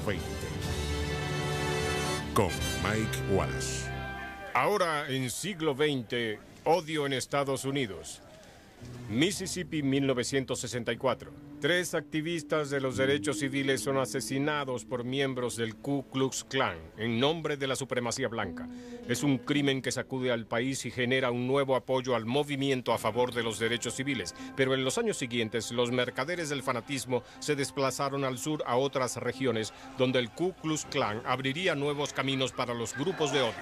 XX, con Mike Wallace. Ahora en siglo XX, odio en Estados Unidos. Mississippi, 1964. 3 activistas de los derechos civiles son asesinados por miembros del Ku Klux Klan en nombre de la supremacía blanca. Es un crimen que sacude al país y genera un nuevo apoyo al movimiento a favor de los derechos civiles. Pero en los años siguientes, los mercaderes del fanatismo se desplazaron al sur a otras regiones donde el Ku Klux Klan abriría nuevos caminos para los grupos de odio.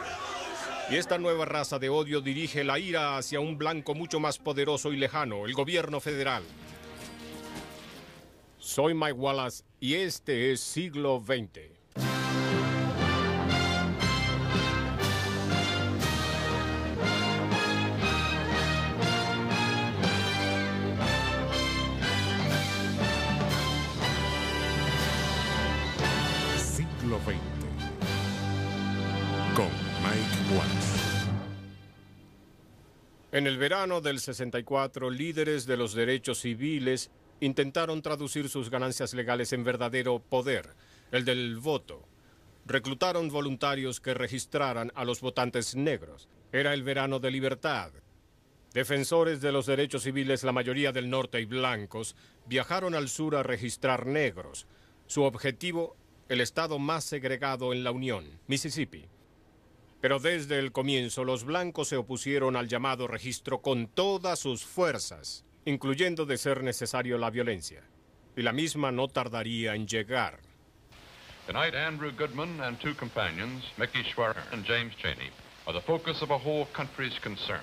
Y esta nueva raza de odio dirige la ira hacia un blanco mucho más poderoso y lejano, el gobierno federal. Soy Mike Wallace y este es Siglo XX. Siglo XX, con Mike Wallace. En el verano del 64, líderes de los derechos civiles intentaron traducir sus ganancias legales en verdadero poder, el del voto. Reclutaron voluntarios que registraran a los votantes negros. Era el verano de libertad. Defensores de los derechos civiles, la mayoría del norte y blancos, viajaron al sur a registrar negros. Su objetivo, el estado más segregado en la Unión, Mississippi. Pero desde el comienzo, los blancos se opusieron al llamado registro con todas sus fuerzas, incluyendo de ser necesario la violencia. Y la misma no tardaría en llegar. Tonight, Andrew Goodman and 2 companions, Mickey Schwerer and James Cheney, are the focus of a whole country's concern.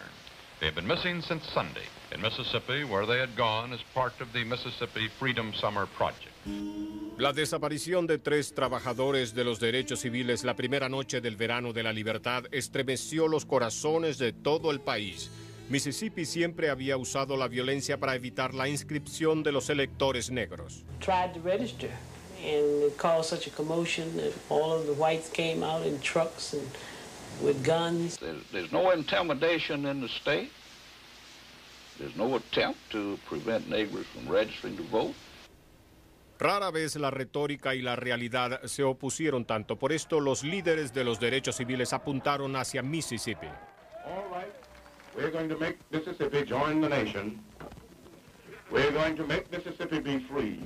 They have been missing since Sunday in Mississippi, where they had gone as part of the Mississippi Freedom Summer Project. La desaparición de 3 trabajadores de los derechos civiles la primera noche del verano de la libertad estremeció los corazones de todo el país. Mississippi siempre había usado la violencia para evitar la inscripción de los electores negros. Tried to register, and it caused such a commotion that all of the whites came out in trucks and with guns. There's no intimidation in the state. There's no attempt to prevent Negroes from registering to vote. Rara vez la retórica y la realidad se opusieron tanto. Por esto, los líderes de los derechos civiles apuntaron hacia Mississippi. All right. We're going to make Mississippi join the nation. We're going to make Mississippi be free.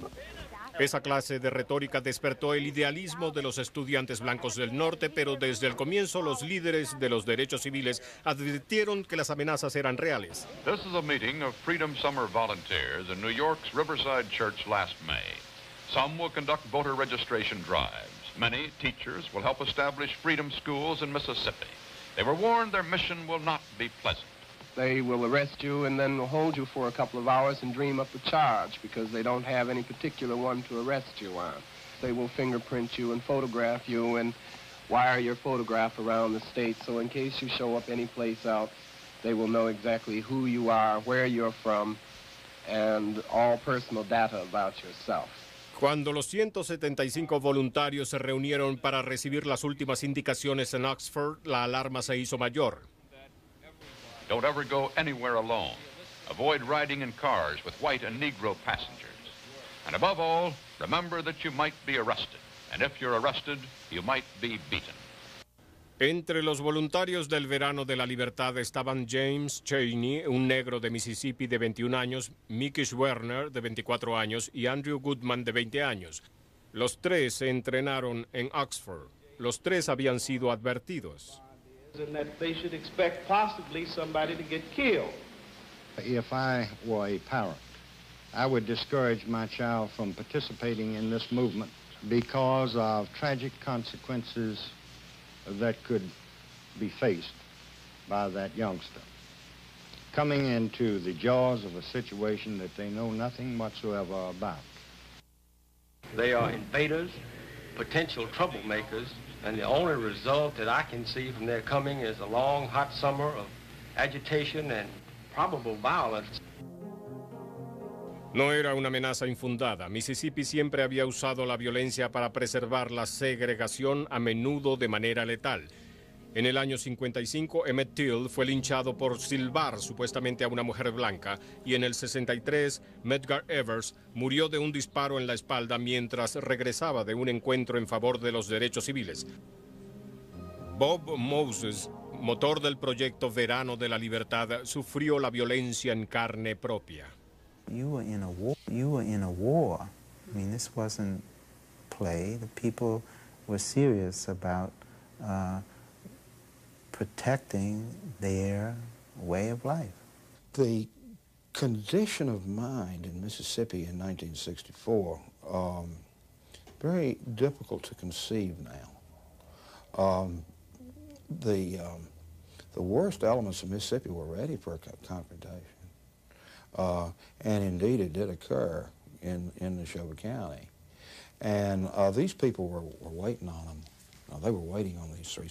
Esa clase de retórica despertó el idealismo de los estudiantes blancos del norte, pero desde el comienzo los líderes de los derechos civiles advirtieron que las amenazas eran reales. This is a meeting of Freedom Summer volunteers in New York's Riverside Church last May. Some will conduct voter registration drives. Many teachers will help establish freedom schools in Mississippi. They were warned their mission will not be pleasant. They will arrest you and then hold you for a couple of hours and dream up a charge because they don't have any particular one to arrest you on. They will fingerprint you and photograph you and wire your photograph around the state, so in case you show up anyplace else, they will know exactly who you are, where you're from, and all personal data about yourself. Cuando los 175 voluntarios se reunieron para recibir las últimas indicaciones en Oxford, la alarma se hizo mayor. Don't ever go anywhere alone. Avoid riding in cars with white and Negro passengers. And above all, remember that you might be arrested. And if you're arrested, you might be beaten. Entre los voluntarios del verano de la libertad estaban James Cheney, un negro de Mississippi de 21 años, Mickey Schwerer, de 24 años, y Andrew Goodman, de 20 años. Los 3 se entrenaron en Oxford. Los 3 habían sido advertidos. And that they should expect possibly somebody to get killed. If I were a parent, I would discourage my child from participating in this movement because of tragic consequences that could be faced by that youngster. Coming into the jaws of a situation that they know nothing whatsoever about. They are invaders, potential troublemakers, and the only result that I can see from their coming is a long, hot summer of agitation and probable violence. No era una amenaza infundada. Mississippi siempre había usado la violencia para preservar la segregación, a menudo de manera letal. En el año 55, Emmett Till fue linchado por silbar supuestamente a una mujer blanca, y en el 63, Medgar Evers murió de un disparo en la espalda mientras regresaba de un encuentro en favor de los derechos civiles. Bob Moses, motor del proyecto Verano de la Libertad, sufrió la violencia en carne propia. You were in a war. You were in a war. I mean, this wasn't play. The people were serious about protecting their way of life. The condition of mind in Mississippi in 1964, very difficult to conceive now. The worst elements of Mississippi were ready for a confrontation. And indeed it did occur in Neshoba County. And these people were waiting on them. They were waiting on these three.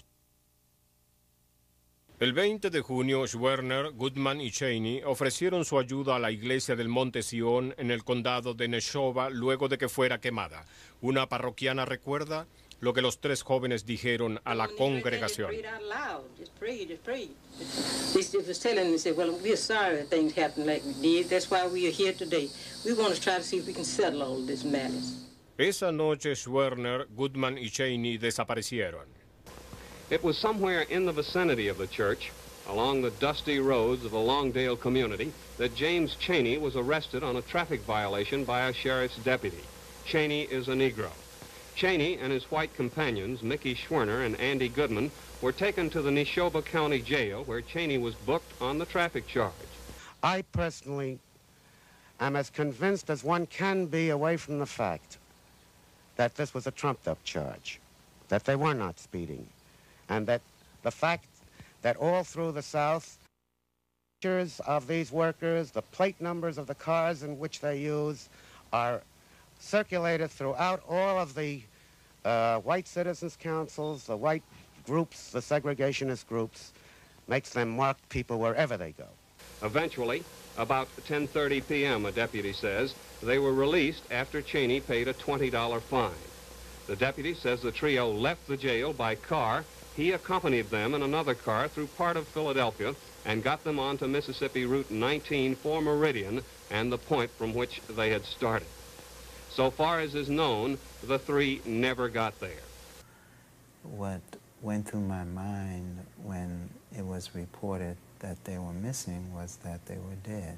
El 20 de junio, Schwerner, Goodman y Cheney ofrecieron su ayuda a la iglesia del Monte Sion en el condado de Neshoba luego de que fuera quemada. Una parroquiana recuerda lo que los tres jóvenes dijeron a la congregación. Just pray. They was telling me, said, well, we're sorry that things happened like we did. That's why we are here today. We want to try to see if we can settle all of this malice. Esa noche, Schwerner, Goodman y Cheney desaparecieron. It was somewhere in the vicinity of the church, along the dusty roads of the Longdale community, that James Cheney was arrested on a traffic violation by a sheriff's deputy. Cheney is a Negro. Cheney and his white companions, Mickey Schwerner and Andy Goodman, were taken to the Neshoba County Jail, where Cheney was booked on the traffic charge. I personally am as convinced as one can be away from the fact that this was a trumped-up charge, that they were not speeding, and that the fact that all through the South, pictures of these workers, the plate numbers of the cars in which they use, are circulated throughout all of the white citizens' councils, the white groups, the segregationist groups, makes them marked people wherever they go. Eventually, about 10:30 p.m., a deputy says, they were released after Cheney paid a $20 fine. The deputy says the trio left the jail by car. He accompanied them in another car through part of Philadelphia and got them onto Mississippi Route 19 for Meridian and the point from which they had started. So far as is known, the three never got there. What went through my mind when it was reported that they were missing was that they were dead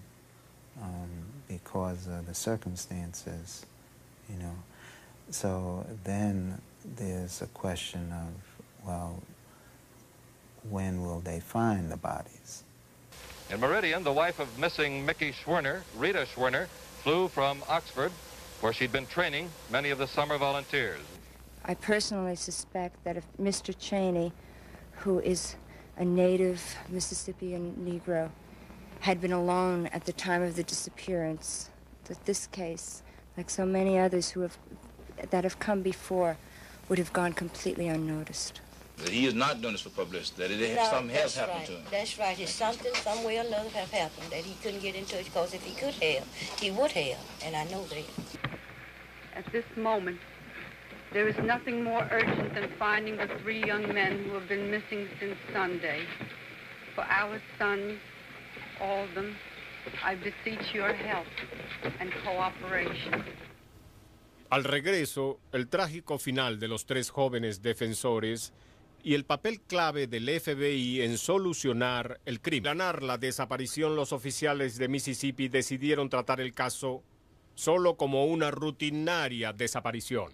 because of the circumstances, you know. So then there's a question of, well, when will they find the bodies? In Meridian, the wife of missing Mickey Schwerner, Rita Schwerner, flew from Oxford, where she'd been training many of the summer volunteers. I personally suspect that if Mr. Cheney, who is a native Mississippian Negro, had been alone at the time of the disappearance, that this case, like so many others that have come before, would have gone completely unnoticed. He is not doing this for publicity, that something has happened to him. That's right. It's something, some way or another, have happened that he couldn't get in touch, because if he could have, he would have, and I know that. At this moment, there is nothing more urgent than finding the three young men who have been missing since Sunday. For our sons, all of them, I beseech your help and cooperation. Al regreso, el trágico final de los tres jóvenes defensores y el papel clave del FBI en solucionar el crimen. Para ganar la desaparición, los oficiales de Mississippi decidieron tratar el caso solo como una rutinaria desaparición.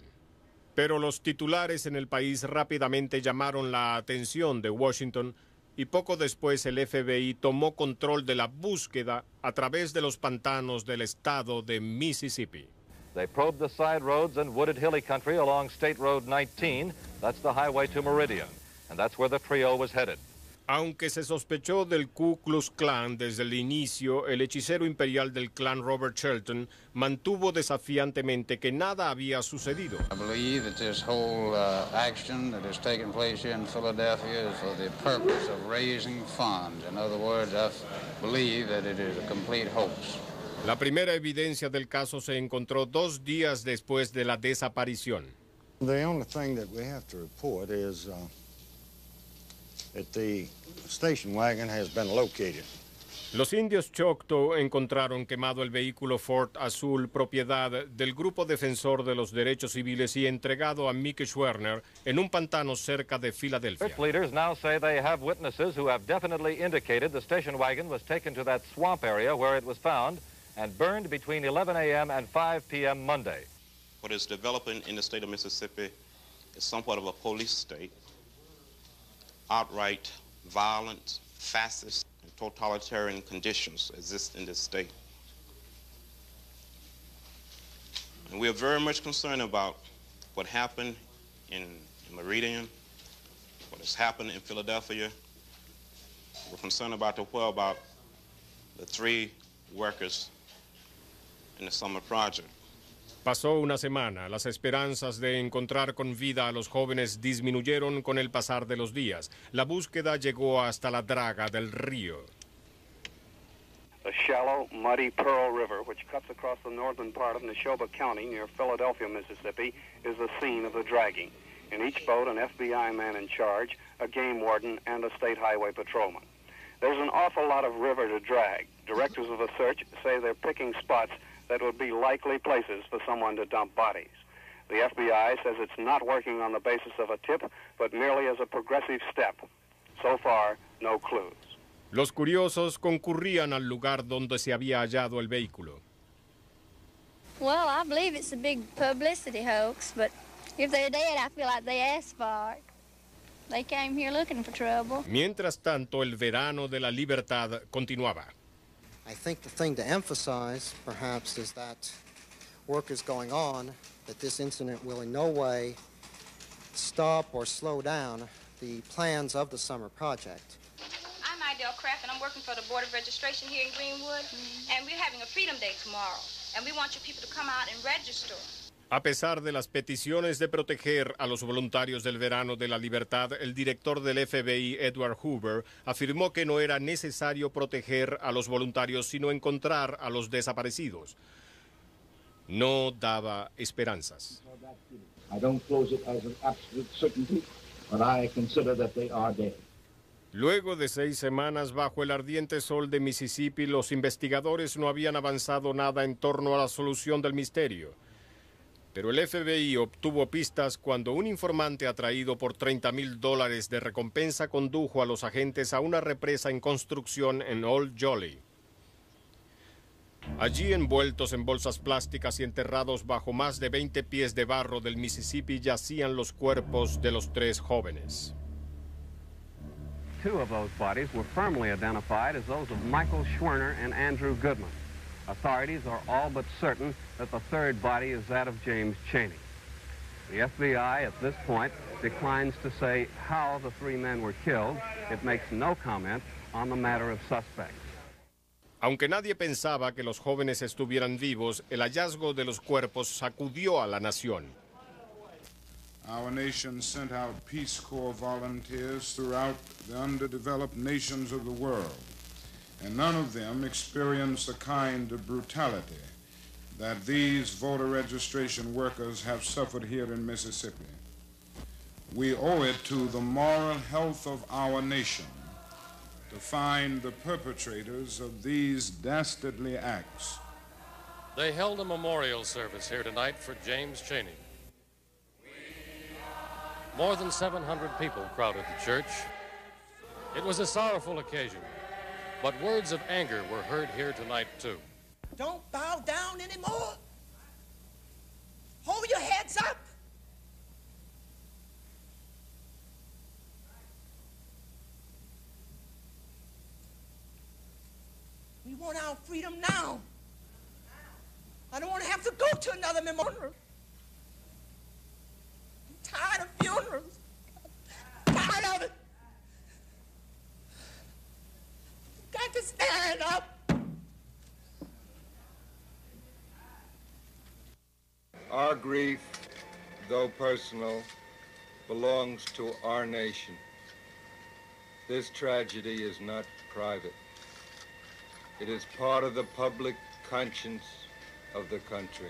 Pero los titulares en el país rápidamente llamaron la atención de Washington y poco después el FBI tomó control de la búsqueda a través de los pantanos del estado de Mississippi. They probed the side roads and wooded hilly country along State Road 19. That's the highway to Meridian, and that's where the trio was headed. Aunque se sospechó del Ku Klux Klan desde el inicio, el hechicero imperial del clan Robert Shelton mantuvo desafiantemente que nada había sucedido. I believe that this whole action that has taken place here in Philadelphia is for the purpose of raising funds. In other words, I believe that it is a complete hoax. La primera evidencia del caso se encontró 2 días después de la desaparición. The only thing that we have to report is that the station wagon has been located. Los indios Choctaw encontraron quemado el vehículo Ford azul propiedad del Grupo Defensor de los Derechos Civiles y entregado a Mickey Schwerner en un pantano cerca de Filadelfia. Church leaders now say they have witnesses who have definitely indicated the station wagon was taken to that swamp area where it was found and burned between 11 a.m. and 5 p.m. Monday. What is developing in the state of Mississippi is somewhat of a police state. Outright violence, fascist, and totalitarian conditions exist in this state. And we are very much concerned about what happened in Meridian, what has happened in Philadelphia. We're concerned about the whereabouts the 3 workers in the summer project. Pasó una semana. Las esperanzas de encontrar con vida a los jóvenes disminuyeron con el pasar de los días. La búsqueda llegó hasta la draga del río. The shallow, muddy Pearl River, which cuts across the northern part of Neshoba County near Philadelphia, Mississippi, is the scene of the dragging. In each boat, an FBI man in charge, a game warden, and a state highway patrolman. There's an awful lot of river to drag. Directors of the search say they're picking spots that would be likely places for someone to dump bodies. The FBI says it's not working on the basis of a tip, but merely as a progressive step. So far, no clues. Los curiosos concurrían al lugar donde se había hallado el vehículo. Well, I believe it's a big publicity hoax, but if they're dead, I feel like they asked for it. They came here looking for trouble. Mientras tanto, el verano de la libertad continuaba. I think the thing to emphasize, perhaps, is that work is going on, that this incident will in no way stop or slow down the plans of the summer project. I'm Idell Kraft, and I'm working for the Board of Registration here in Greenwood, and we're having a Freedom Day tomorrow, and we want you people to come out and register. A pesar de las peticiones de proteger a los voluntarios del verano de la libertad, el director del FBI, Edward Hoover, afirmó que no era necesario proteger a los voluntarios, sino encontrar a los desaparecidos. No daba esperanzas. I don't close it as an absolute certainty, but I consider that they are dead. Luego de 6 semanas bajo el ardiente sol de Mississippi, los investigadores no habían avanzado nada en torno a la solución del misterio. Pero el FBI obtuvo pistas cuando un informante atraído por $30,000 de recompensa condujo a los agentes a una represa en construcción en Old Jolly. Allí, envueltos en bolsas plásticas y enterrados bajo más de 20 pies de barro del Mississippi, yacían los cuerpos de los 3 jóvenes. 2 of those bodies were firmly identified as those of Michael Schwerner and Andrew Goodman. Authorities are all but certain that the 3rd body is that of James Chaney. The FBI, at this point, declines to say how the 3 men were killed. It makes no comment on the matter of suspects. Aunque nadie pensaba que los jóvenes estuvieran vivos, el hallazgo de los cuerpos sacudió a la nación. Our nation sent out Peace Corps volunteers throughout the underdeveloped nations of the world, and none of them experienced the kind of brutality that these voter registration workers have suffered here in Mississippi. We owe it to the moral health of our nation to find the perpetrators of these dastardly acts. They held a memorial service here tonight for James Chaney. More than 700 people crowded the church. It was a sorrowful occasion, but words of anger were heard here tonight, too. Don't bow down anymore. Hold your heads up. We want our freedom now. I don't want to have to go to another memorial. I'm tired of funerals. I'm tired of it. Got to stand up. Our grief, though personal, belongs to our nation. This tragedy is not private. It is part of the public conscience of the country.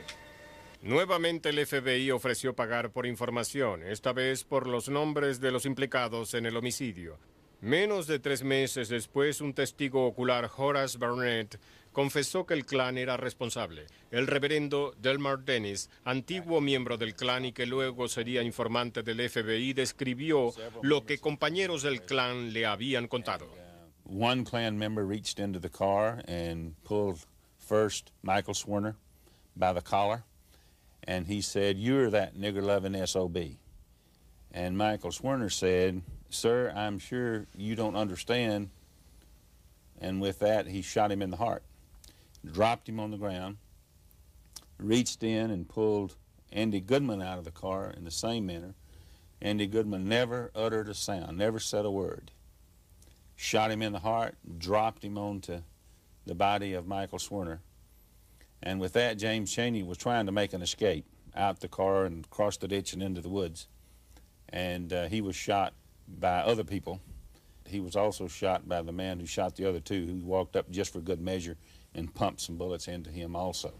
Nuevamente el FBI ofreció pagar por información, esta vez por los nombres de los implicados en el homicidio. Menos de 3 meses después, un testigo ocular, Horace Barnett, confesó que el Klan era responsable. El reverendo Delmar Dennis, antiguo miembro del Klan y que luego sería informante del FBI, describió lo que compañeros del Klan le habían contado. One Klan member reached into the car and pulled first Michael Swerner by the collar, and he said, "You're that nigger-loving SOB." And Michael Swerner said, "Sir, I'm sure you don't understand." And with that, he shot him in the heart, dropped him on the ground, reached in and pulled Andy Goodman out of the car in the same manner. Andy Goodman never uttered a sound, never said a word. Shot him in the heart, dropped him onto the body of Michael Swerner. And with that, James Chaney was trying to make an escape out the car and across the ditch and into the woods. And he was shot by other people. He was also shot by the man who shot the other two, who walked up just for good measure and pumped some bullets into him also.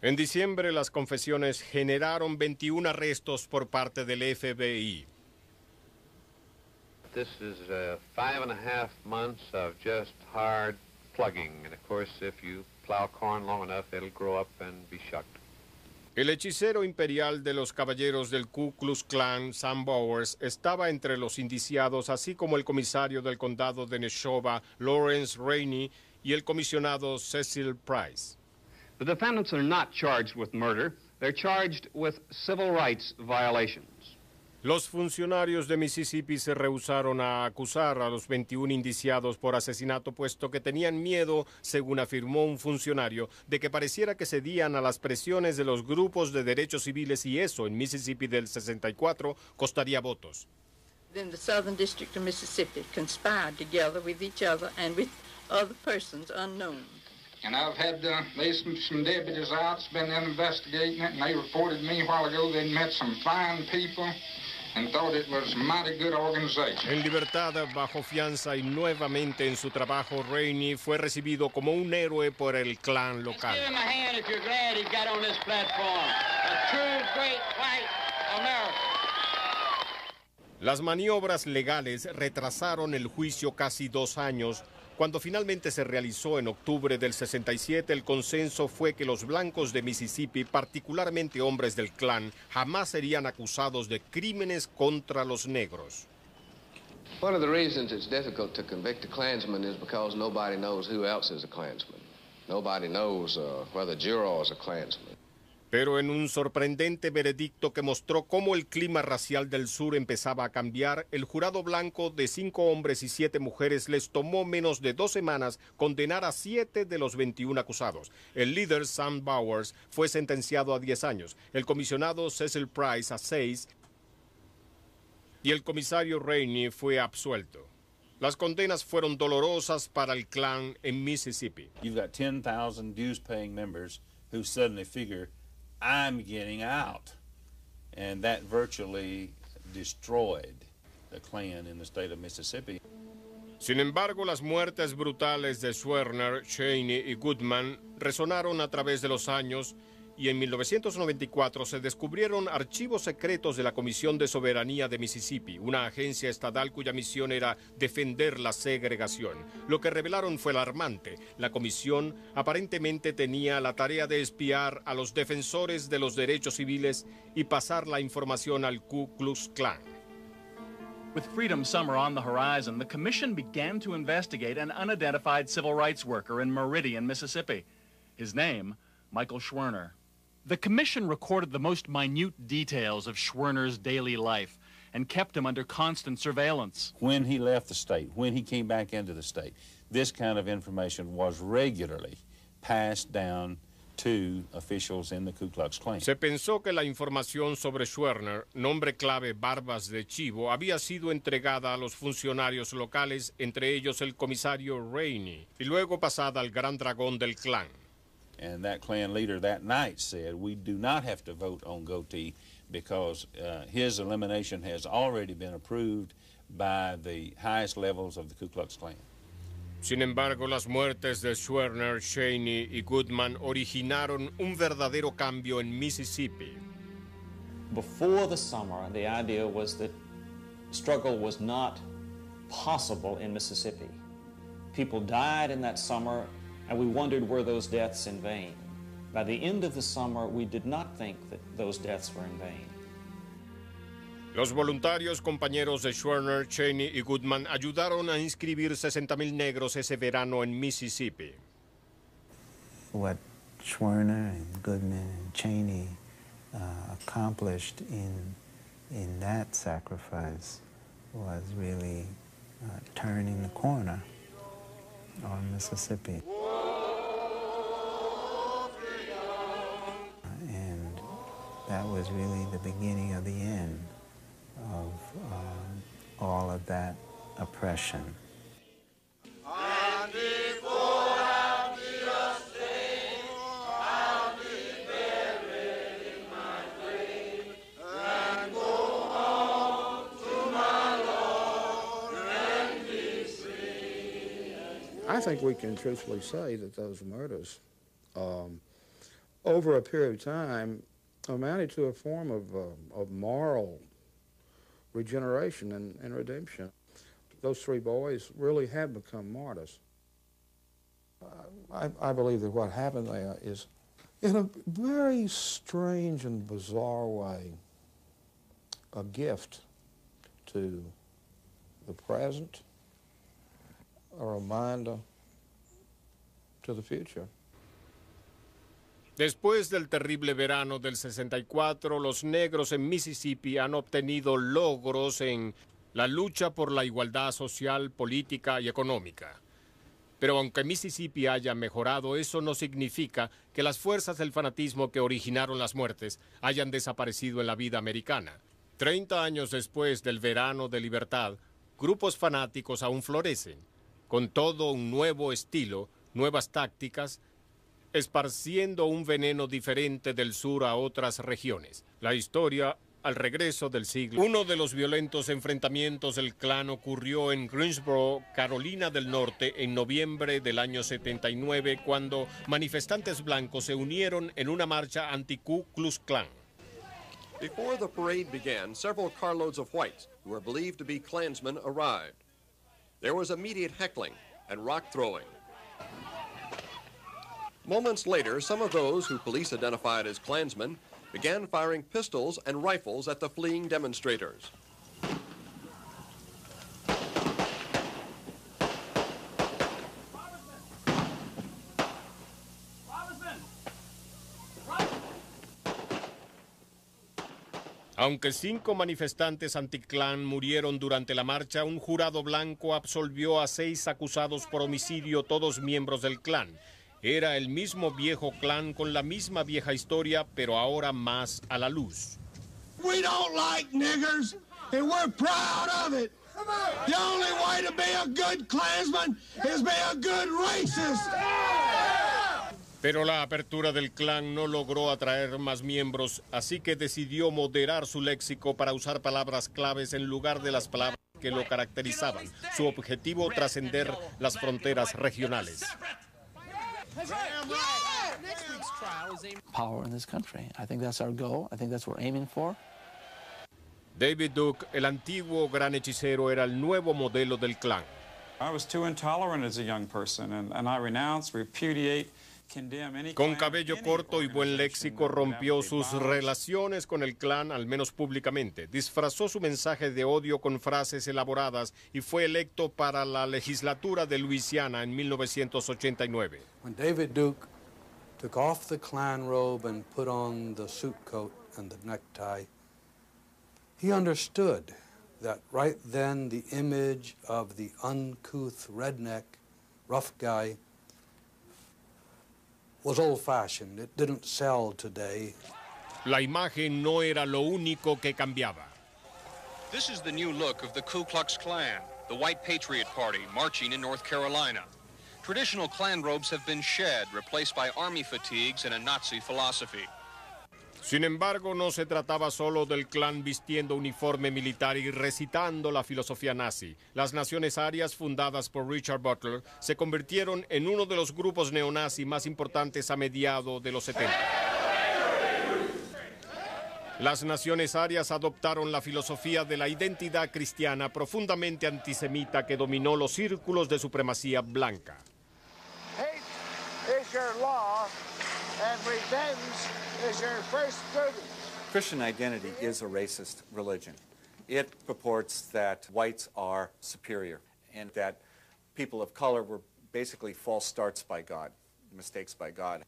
En diciembre, las confesiones generaron 21 arrestos por parte del FBI. This is 5.5 months of just hard plugging. And of course, if you plow corn long enough, it'll grow up and be shucked. El hechicero imperial de los caballeros del Ku Klux Klan, Sam Bowers, estaba entre los indiciados, así como el comisario del condado de Neshoba, Lawrence Rainey, y el comisionado Cecil Price. The defendants are not charged with murder. They're charged with civil rights violations. Los funcionarios de Mississippi se rehusaron a acusar a los 21 indiciados por asesinato, puesto que tenían miedo, según afirmó un funcionario, de que pareciera que cedían a las presiones de los grupos de derechos civiles y eso, en Mississippi del 64, costaría votos. Then the Southern District of Mississippi conspired together with each other and with other persons unknown. And I've had some deputies out, been investigating it, and they reported me a while ago they'd met some fine people and thought it was a mighty good organization. En libertad, bajo fianza y nuevamente en su trabajo, Rainey fue recibido como un héroe por el Klan local. Give him a hand if you're glad he got on this platform. A true great white America. Las maniobras legales retrasaron el juicio casi 2 años. Cuando finalmente se realizó en octubre del 67, el consenso fue que los blancos de Mississippi, particularmente hombres del Klan, jamás serían acusados de crímenes contra los negros. One of the reasons it's difficult to convict a Klansman is because nobody knows who else is a Klansman. Nobody knows whether Juror is a Klansman. Pero en un sorprendente veredicto que mostró cómo el clima racial del sur empezaba a cambiar, el jurado blanco de 5 hombres y 7 mujeres les tomó menos de 2 semanas condenar a 7 de los 21 acusados. El líder, Sam Bowers, fue sentenciado a 10 años, el comisionado Cecil Price a 6 y el comisario Rainey fue absuelto. Las condenas fueron dolorosas para el Klan en Mississippi. You've got 10,000 dues-paying members who suddenly figure, I'm getting out. And that virtually destroyed the Klan in the state of Mississippi. Sin embargo, las muertes brutales de Swerner, Chaney y Goodman resonaron a través de los años y en 1994 se descubrieron archivos secretos de la Comisión de Soberanía de Mississippi, una agencia estatal cuya misión era defender la segregación. Lo que revelaron fue alarmante. La comisión aparentemente tenía la tarea de espiar a los defensores de los derechos civiles y pasar la información al Ku Klux Klan. With Freedom Summer on the horizon, the commission began to investigate an unidentified civil rights worker in Meridian, Mississippi. His name, Michael Swerner. The commission recorded the most minute details of Swerner's daily life and kept him under constant surveillance. When he left the state, when he came back into the state, this kind of information was regularly passed down to officials in the Ku Klux Klan. Se pensó que la información sobre Swerner, nombre clave Barbas de Chivo, había sido entregada a los funcionarios locales, entre ellos el comisario Rainey, y luego pasada al gran dragón del Klan. And that Klan leader that night said, we do not have to vote on Goatee because his elimination has already been approved by the highest levels of the Ku Klux Klan. Sin embargo, las muertes de Swerner, Chaney y Goodman originaron un verdadero cambio en Mississippi. Before the summer, the idea was that struggle was not possible in Mississippi. People died in that summer, and we wondered, were those deaths in vain? By the end of the summer, we did not think that those deaths were in vain. Los voluntarios compañeros de Schwerner, Cheney y Goodman ayudaron a inscribir 60,000 negros ese verano en Mississippi. What Schwerner and Goodman and Cheney accomplished in that sacrifice was really turning the corner on Mississippi. And that was really the beginning of the end of all of that oppression. I think we can truthfully say that those murders, over a period of time, amounted to a form of moral regeneration and redemption. Those three boys really have become martyrs. I believe that what happened there is, in a very strange and bizarre way, a gift to the present, a reminder to the future. Después del terrible verano del 64, los negros en Mississippi han obtenido logros en la lucha por la igualdad social, política y económica. Pero aunque Mississippi haya mejorado, eso no significa que las fuerzas del fanatismo que originaron las muertes hayan desaparecido en la vida americana. 30 años después del verano de libertad, grupos fanáticos aún florecen, con todo un nuevo estilo, nuevas tácticas, esparciendo un veneno diferente del sur a otras regiones. La historia al regreso del siglo. Uno de los violentos enfrentamientos del Klan ocurrió en Greensboro, Carolina del Norte, en noviembre del año 79, cuando manifestantes blancos se unieron en una marcha anti-Ku Klux Klan. Before the parade began, several carloads of whites, who were believed to be Klansmen, arrived. There was immediate heckling and rock throwing. Moments later, some of those who police identified as Klansmen began firing pistols and rifles at the fleeing demonstrators. Aunque 5 manifestantes anti-Klan murieron durante la marcha, un jurado blanco absolvió a 6 acusados por homicidio, todos miembros del Klan. Era el mismo viejo Klan con la misma vieja historia, pero ahora más a la luz. We don't like niggers, and we're proud of it. The only way to be a good Klansman is be a good racist. Pero la apertura del Klan no logró atraer más miembros, así que decidió moderar su léxico para usar palabras claves en lugar de las palabras que lo caracterizaban. Su objetivo, trascender las fronteras regionales. Power in this country. I think that's our goal. I think that's what we're aiming for. David Duke, el antiguo gran hechicero, era el nuevo modelo del Klan. I was too intolerant as a young person, and I renounce, repudiate, condemn any. Con cabello corto y buen léxico, rompió sus relaciones con el Klan, al menos públicamente. Disfrazó su mensaje de odio con frases elaboradas y fue electo para la legislatura de Luisiana en 1989. When David Duke took off the Klan robe and put on the suit coat and the necktie, he understood that right then the image of the uncouth redneck, rough guy, was old-fashioned. It didn't sell today. La imagen no era lo único que cambiaba. This is the new look of the Ku Klux Klan, the White Patriot Party, marching in North Carolina. Traditional Klan robes have been shed, replaced by army fatigues and a Nazi philosophy. Sin embargo, no se trataba solo del Klan vistiendo uniforme militar y recitando la filosofía nazi. Las Naciones Arias, fundadas por Richard Butler, se convirtieron en uno de los grupos neonazi más importantes a mediados de los 70. Las naciones arias adoptaron la filosofía de la identidad cristiana profundamente antisemita que dominó los círculos de supremacía blanca. Hate is your law, and revenge is your first duty. Christian identity is a racist religion. It purports that whites are superior and that people of color were basically false starts by God, mistakes by God.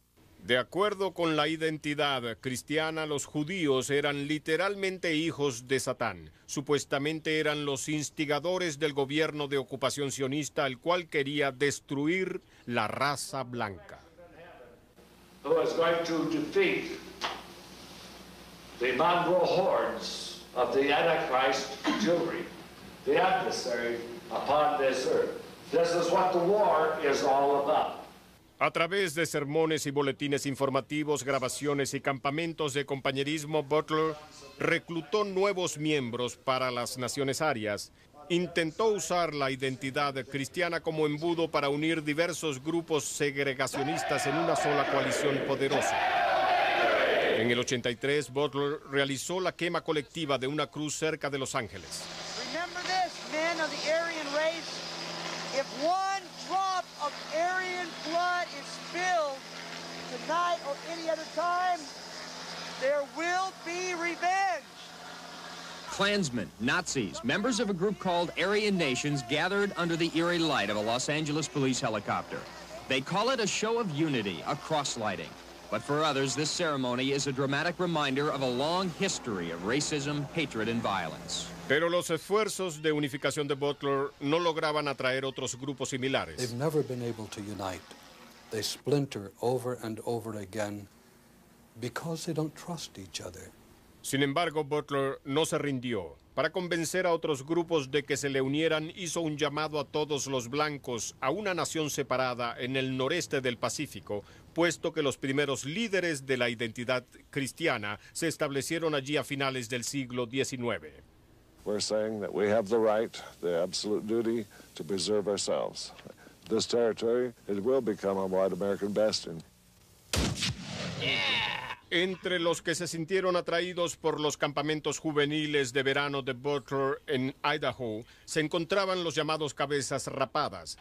De acuerdo con la identidad cristiana, los judíos eran literalmente hijos de Satán. Supuestamente eran los instigadores del gobierno de ocupación sionista, el cual quería destruir la raza blanca. Who is going to defeat the mongrel hordes of the Antichrist Jewry, the adversary upon this earth. This is what the war is all about. A través de sermones y boletines informativos, grabaciones y campamentos de compañerismo, Butler reclutó nuevos miembros para las naciones arias. Intentó usar la identidad cristiana como embudo para unir diversos grupos segregacionistas en una sola coalición poderosa. En el 83, Butler realizó la quema colectiva de una cruz cerca de Los Ángeles. Remember this, men of the Aryan race. If one drop of Aryan blood is spilled tonight or any other time, there will be revenge. Klansmen, Nazis, members of a group called Aryan Nations gathered under the eerie light of a Los Angeles police helicopter. They call it a show of unity, a cross-lighting. But for others, this ceremony is a dramatic reminder of a long history of racism, hatred, and violence. Pero los esfuerzos de unificación de Butler no lograban atraer otros grupos similares. They've never been able to unite. They splinter over and over again because they don't trust each other. Sin embargo, Butler no se rindió. Para convencer a otros grupos de que se le unieran, hizo un llamado a todos los blancos a una nación separada en el noreste del Pacífico, puesto que los primeros líderes de la identidad cristiana se establecieron allí a finales del siglo XIX. We're saying that we have the right, the absolute duty to preserve ourselves. This territory, it will become a white American bastion. Entre los que se sintieron atraídos por los campamentos juveniles de verano de Butler en Idaho, se encontraban los llamados cabezas rapadas.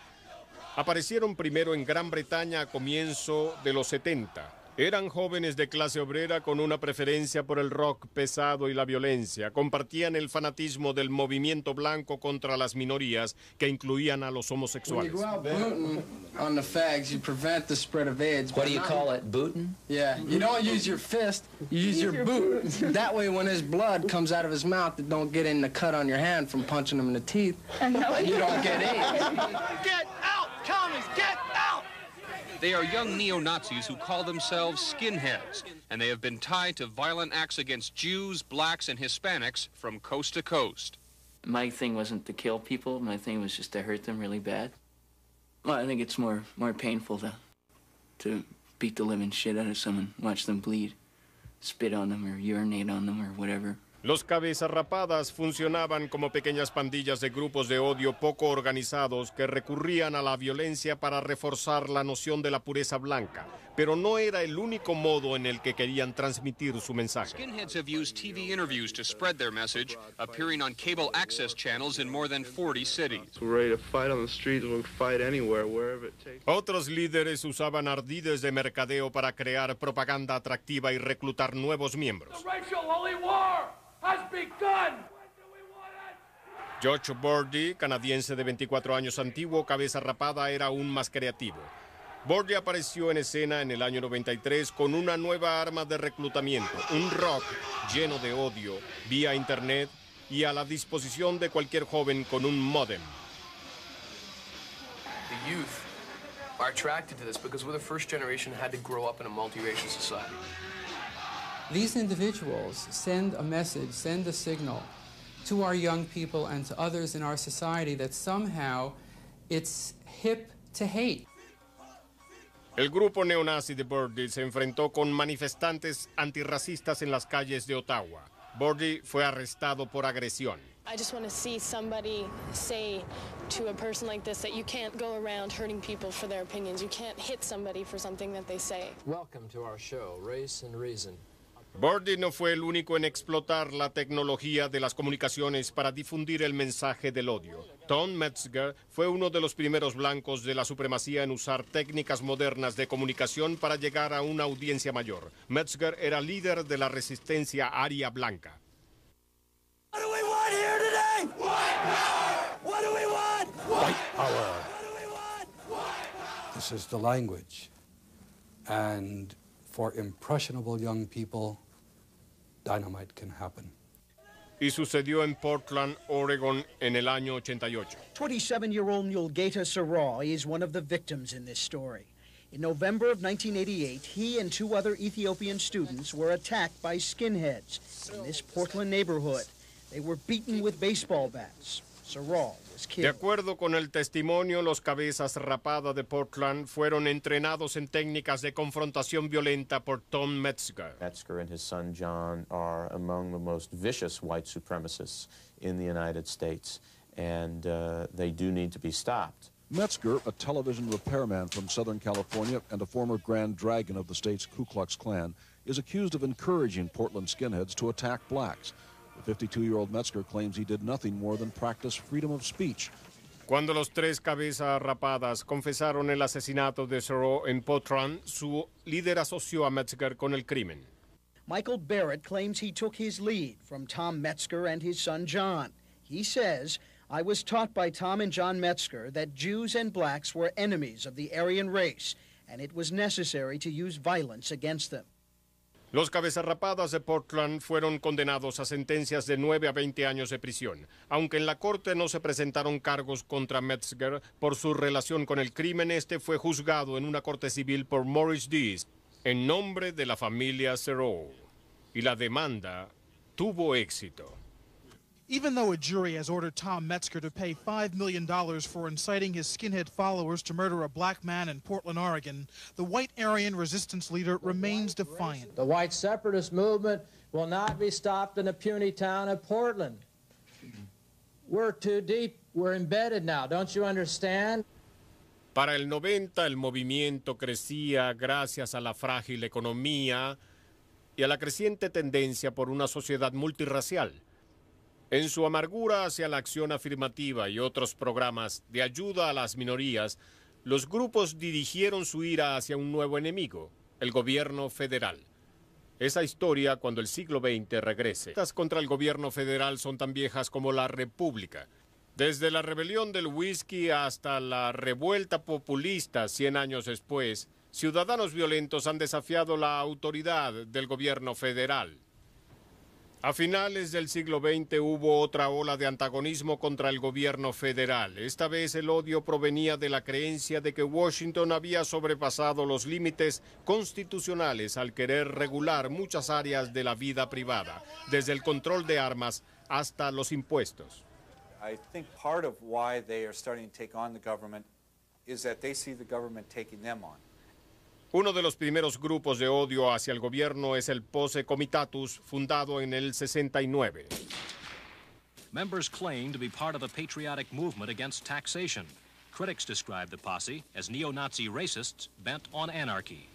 Aparecieron primero en Gran Bretaña a comienzo de los 70. Eran jóvenes de clase obrera con una preferencia por el rock pesado y la violencia. Compartían el fanatismo del movimiento blanco contra las minorías, que incluían a los homosexuales. When you go out booting on the fags, you prevent the spread of AIDS. What do you call it, booting? Yeah, you don't use your fist, you use your boot. That way when his blood comes out of his mouth, it don't get in the cut on your hand from punching him in the teeth. And you don't get AIDS. Get out, commies, get out! They are young neo-Nazis who call themselves skinheads, and they have been tied to violent acts against Jews, blacks, and Hispanics from coast to coast. My thing wasn't to kill people. My thing was just to hurt them really bad. Well, I think it's more painful to beat the living shit out of someone, watch them bleed, spit on them or urinate on them or whatever. Los cabezas rapadas funcionaban como pequeñas pandillas de grupos de odio poco organizados que recurrían a la violencia para reforzar la noción de la pureza blanca, pero no era el único modo en el que querían transmitir su mensaje. Skinheads have used TV interviews to spread their message, appearing on cable access channels in more than 40 cities. We're ready to fight on the streets, we'll fight anywhere, wherever it takes. Otros líderes usaban ardides de mercadeo para crear propaganda atractiva y reclutar nuevos miembros. The racial holy war has begun! George Bordy, canadiense de 24 años antiguo, cabeza rapada, era aún más creativo. Bordy apareció en escena en el año 93 con una nueva arma de reclutamiento, un rock lleno de odio, vía internet y a la disposición de cualquier joven con un módem. The youth are attracted to this because we're the first generation that had to grow up in a multiracial society. These individuals send a message, send a signal to our young people and to others in our society that somehow it's hip to hate. El grupo neonazi de Bordy se enfrentó con manifestantes antirracistas en las calles de Ottawa. Bordy fue arrestado por agresión. I just want to see somebody say to a person like this that you can't go around hurting people for their opinions. You can't hit somebody for something that they say. Welcome to our show, Race and Reason. Birdie no fue el único en explotar la tecnología de las comunicaciones para difundir el mensaje del odio. Tom Metzger fue uno de los primeros blancos de la supremacía en usar técnicas modernas de comunicación para llegar a una audiencia mayor. Metzger era líder de la resistencia aria blanca. What do we want here today? White power! What do we want? White power. What do we want? White power! This is the language. And for impressionable young people, dynamite can happen. Y sucedió en Portland, Oregon, en el año 88. 27-year-old Mulgeta Sarai is one of the victims in this story. In November of 1988, he and 2 other Ethiopian students were attacked by skinheads in this Portland neighborhood. They were beaten with baseball bats. Sarai was killed. De acuerdo con el testimonio, los cabezas rapadas de Portland fueron entrenados en técnicas de confrontación violenta por Tom Metzger. Metzger and his son John are among the most vicious white supremacists in the United States, and they do need to be stopped. Metzger, a television repairman from Southern California and a former Grand Dragon of the state's Ku Klux Klan, is accused of encouraging Portland skinheads to attack blacks. The 52-year-old Metzger claims he did nothing more than practice freedom of speech. Cuando los 3 cabezas rapadas confesaron el asesinato de Sarai en Portland, su líder asoció a Metzger con el crimen. Michael Barrett claims he took his lead from Tom Metzger and his son John. He says, I was taught by Tom and John Metzger that Jews and blacks were enemies of the Aryan race, and it was necessary to use violence against them. Los cabezas rapadas de Portland fueron condenados a sentencias de 9 a 20 años de prisión, aunque en la corte no se presentaron cargos contra Metzger por su relación con el crimen. Este fue juzgado en una corte civil por Morris Dees en nombre de la familia Sarai, y la demanda tuvo éxito. Even though a jury has ordered Tom Metzger to pay $5 million for inciting his skinhead followers to murder a black man in Portland, Oregon, the white Aryan resistance leader remains defiant. The white separatist movement will not be stopped in the puny town of Portland. We're too deep. We're embedded now. Don't you understand? Para el 90 el movimiento crecía gracias a la frágil economía y a la creciente tendencia por una sociedad multirracial. En su amargura hacia la acción afirmativa y otros programas de ayuda a las minorías, los grupos dirigieron su ira hacia un nuevo enemigo, el gobierno federal. Esa historia, cuando el siglo XX regrese. Las contra el gobierno federal son tan viejas como la República. Desde la rebelión del whisky hasta la revuelta populista 100 años después, ciudadanos violentos han desafiado la autoridad del gobierno federal. A finales del siglo XX hubo otra ola de antagonismo contra el gobierno federal. Esta vez el odio provenía de la creencia de que Washington había sobrepasado los límites constitucionales al querer regular muchas áreas de la vida privada, desde el control de armas hasta los impuestos. I think part of why they are starting to take on the government is that they see the government taking them on. Uno de los primeros grupos de odio hacia el gobierno es el Posse Comitatus, fundado en el 69. Members claim to be part of a patriotic movement against taxation. Critics describe the posse as neo-Nazi racists bent on anarchy.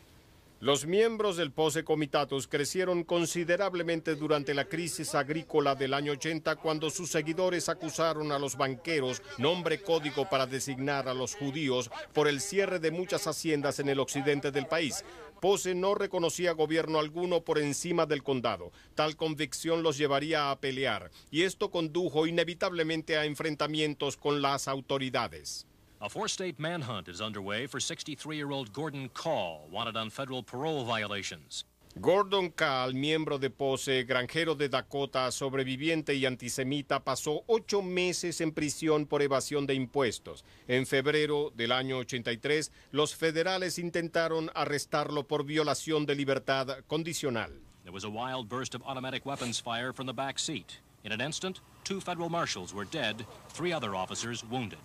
Los miembros del Posse Comitatus crecieron considerablemente durante la crisis agrícola del año 80, cuando sus seguidores acusaron a los banqueros, nombre código para designar a los judíos, por el cierre de muchas haciendas en el occidente del país. Posse no reconocía gobierno alguno por encima del condado. Tal convicción los llevaría a pelear, y esto condujo inevitablemente a enfrentamientos con las autoridades. A four-state manhunt is underway for 63-year-old Gordon Call, wanted on federal parole violations. Gordon Call, miembro de Posse, granjero de Dakota, sobreviviente y antisemita, pasó 8 meses en prisión por evasión de impuestos. En febrero del año 83, los federales intentaron arrestarlo por violación de libertad condicional. There was a wild burst of automatic weapons fire from the back seat. In an instant, 2 federal marshals were dead, 3 other officers wounded.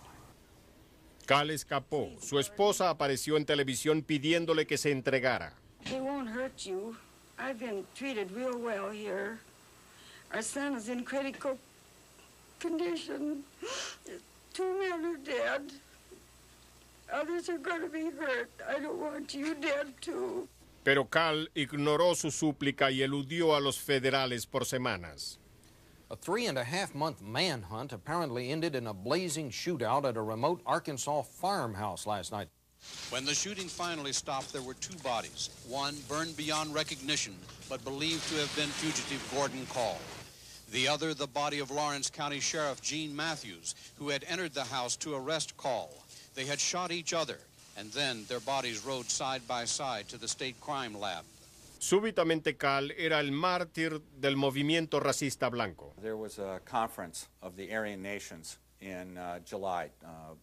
Cal escapó. Su esposa apareció en televisión pidiéndole que se entregara. He won't hurt you. I've been treated real well here. Our son is in critical condition. 2 men are dead. Others are going to be hurt. I don't want you dead, too. Pero Cal ignoró su súplica y eludió a los federales por semanas. A 3.5-month manhunt apparently ended in a blazing shootout at a remote Arkansas farmhouse last night. When the shooting finally stopped, there were 2 bodies. One burned beyond recognition, but believed to have been fugitive Gordon Call. The other, the body of Lawrence County Sheriff Gene Matthews, who had entered the house to arrest Call. They had shot each other, and then their bodies rode side by side to the state crime lab. Súbitamente Cal era el mártir del movimiento racista blanco. There was a conference of the Aryan Nations in July,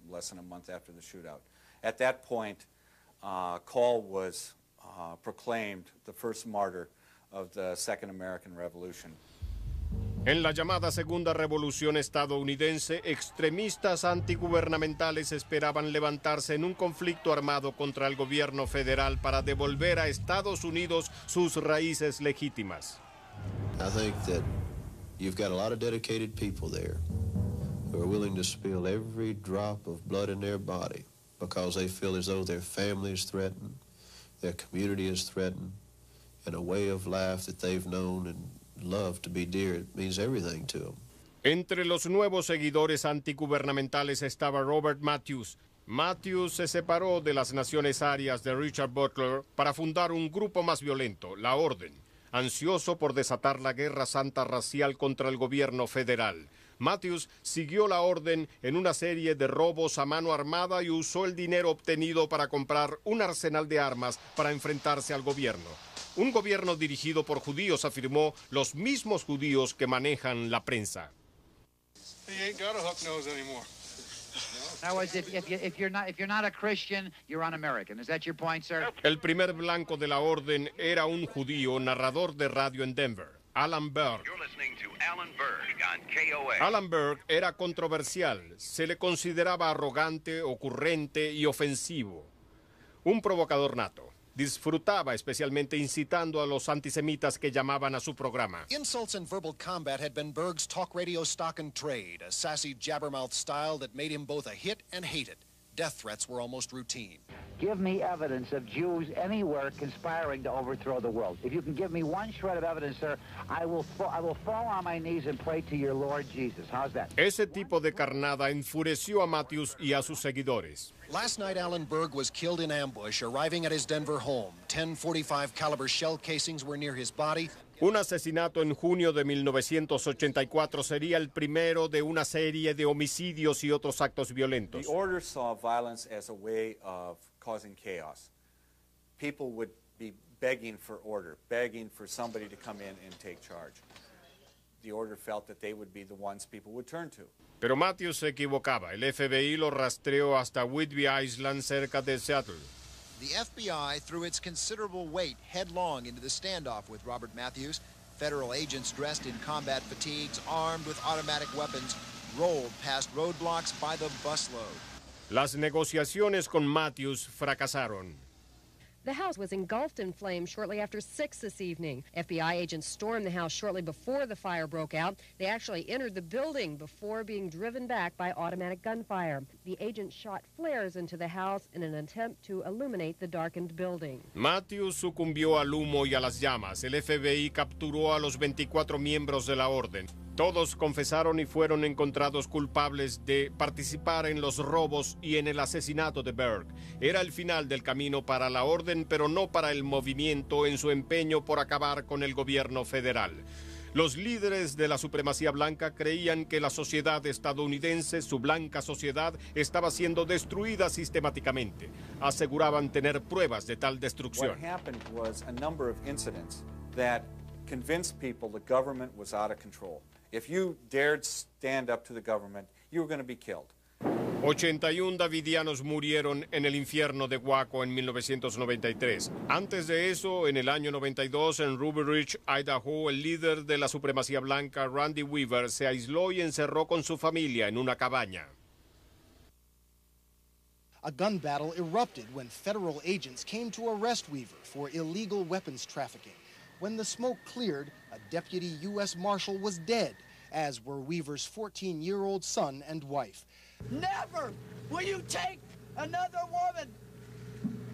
less than a month after the shootout. At that point, Call was proclaimed the first martyr of the Second American Revolution. En la llamada Segunda Revolución estadounidense, extremistas antigubernamentales esperaban levantarse en un conflicto armado contra el gobierno federal para devolver a Estados Unidos sus raíces legítimas. I think that you've got a lot of dedicated people there who are willing to spill every drop of blood in their body because they feel as though their family is threatened, their community is threatened, and a way of life that they've known and love to be dear, it means everything to them. Entre los nuevos seguidores antigubernamentales estaba Robert Matthews. Matthews se separó de las naciones arias de Richard Butler para fundar un grupo más violento, la Orden, ansioso por desatar la guerra santa racial contra el gobierno federal. Matthews siguió la Orden en una serie de robos a mano armada y usó el dinero obtenido para comprar un arsenal de armas para enfrentarse al gobierno. Un gobierno dirigido por judíos, afirmó, los mismos judíos que manejan la prensa. He ain't got a hook nose anymore. In other words, if you're not a Christian, you're un-American. Is that your point, sir? El primer blanco de la Orden era un judío narrador de radio en Denver, Alan Berg. You're listening to Alan Berg on KOA. Alan Berg era controversial, se le consideraba arrogante, ocurrente y ofensivo. Un provocador nato. Disfrutaba especialmente incitando a los antisemitas que llamaban a su programa. Insults and verbal combat had been Berg's talk radio stock and trade, a sassy jabbermouth style that made him both a hit and hated. Death threats were almost routine. Give me evidence of Jews anywhere conspiring to overthrow the world. If you can give me one shred of evidence, sir, I will fall on my knees and pray to your Lord Jesus. How's that? Ese tipo de carnada enfureció a Matthews y a sus seguidores. Last night, Alan Berg was killed in ambush, arriving at his Denver home. 10 .45 caliber shell casings were near his body. Un asesinato en junio de 1984 sería el primero de una serie de homicidios y otros actos violentos. The order saw violence as a way of causing chaos. People would be begging for order, begging for somebody to come in and take charge. The order felt that they would be the ones people would turn to. Pero Matthews se equivocaba. El FBI lo rastreó hasta Whidbey Island, cerca de Seattle. The FBI threw its considerable weight headlong into the standoff with Robert Matthews. Federal agents dressed in combat fatigues, armed with automatic weapons, rolled past roadblocks by the busload. Las negociaciones con Matthews fracasaron. The house was engulfed in flames shortly after 6 this evening. FBI agents stormed the house shortly before the fire broke out. They actually entered the building before being driven back by automatic gunfire. The agents shot flares into the house in an attempt to illuminate the darkened building. Matthews sucumbió al humo y a las llamas. El FBI capturó a los 24 miembros de la orden. Todos confesaron y fueron encontrados culpables de participar en los robos y en el asesinato de Berg. Era el final del camino para la orden, pero no para el movimiento en su empeño por acabar con el gobierno federal. Los líderes de la supremacía blanca creían que la sociedad estadounidense, su blanca sociedad, estaba siendo destruida sistemáticamente. Aseguraban tener pruebas de tal destrucción. What happened was a number of incidents that convinced people the government was out of control. If you dared stand up to the government, you were going to be killed. 81 davidianos murieron en el infierno de Waco en 1993. Antes de eso, en el año 92, en Ruby Ridge, Idaho, el líder de la supremacía blanca, Randy Weaver, se aisló y encerró con su familia en una cabaña. A gun battle erupted when federal agents came to arrest Weaver for illegal weapons trafficking. When the smoke cleared, a deputy U.S. Marshal was dead, as were Weaver's 14-year-old son and wife. Never will you take another woman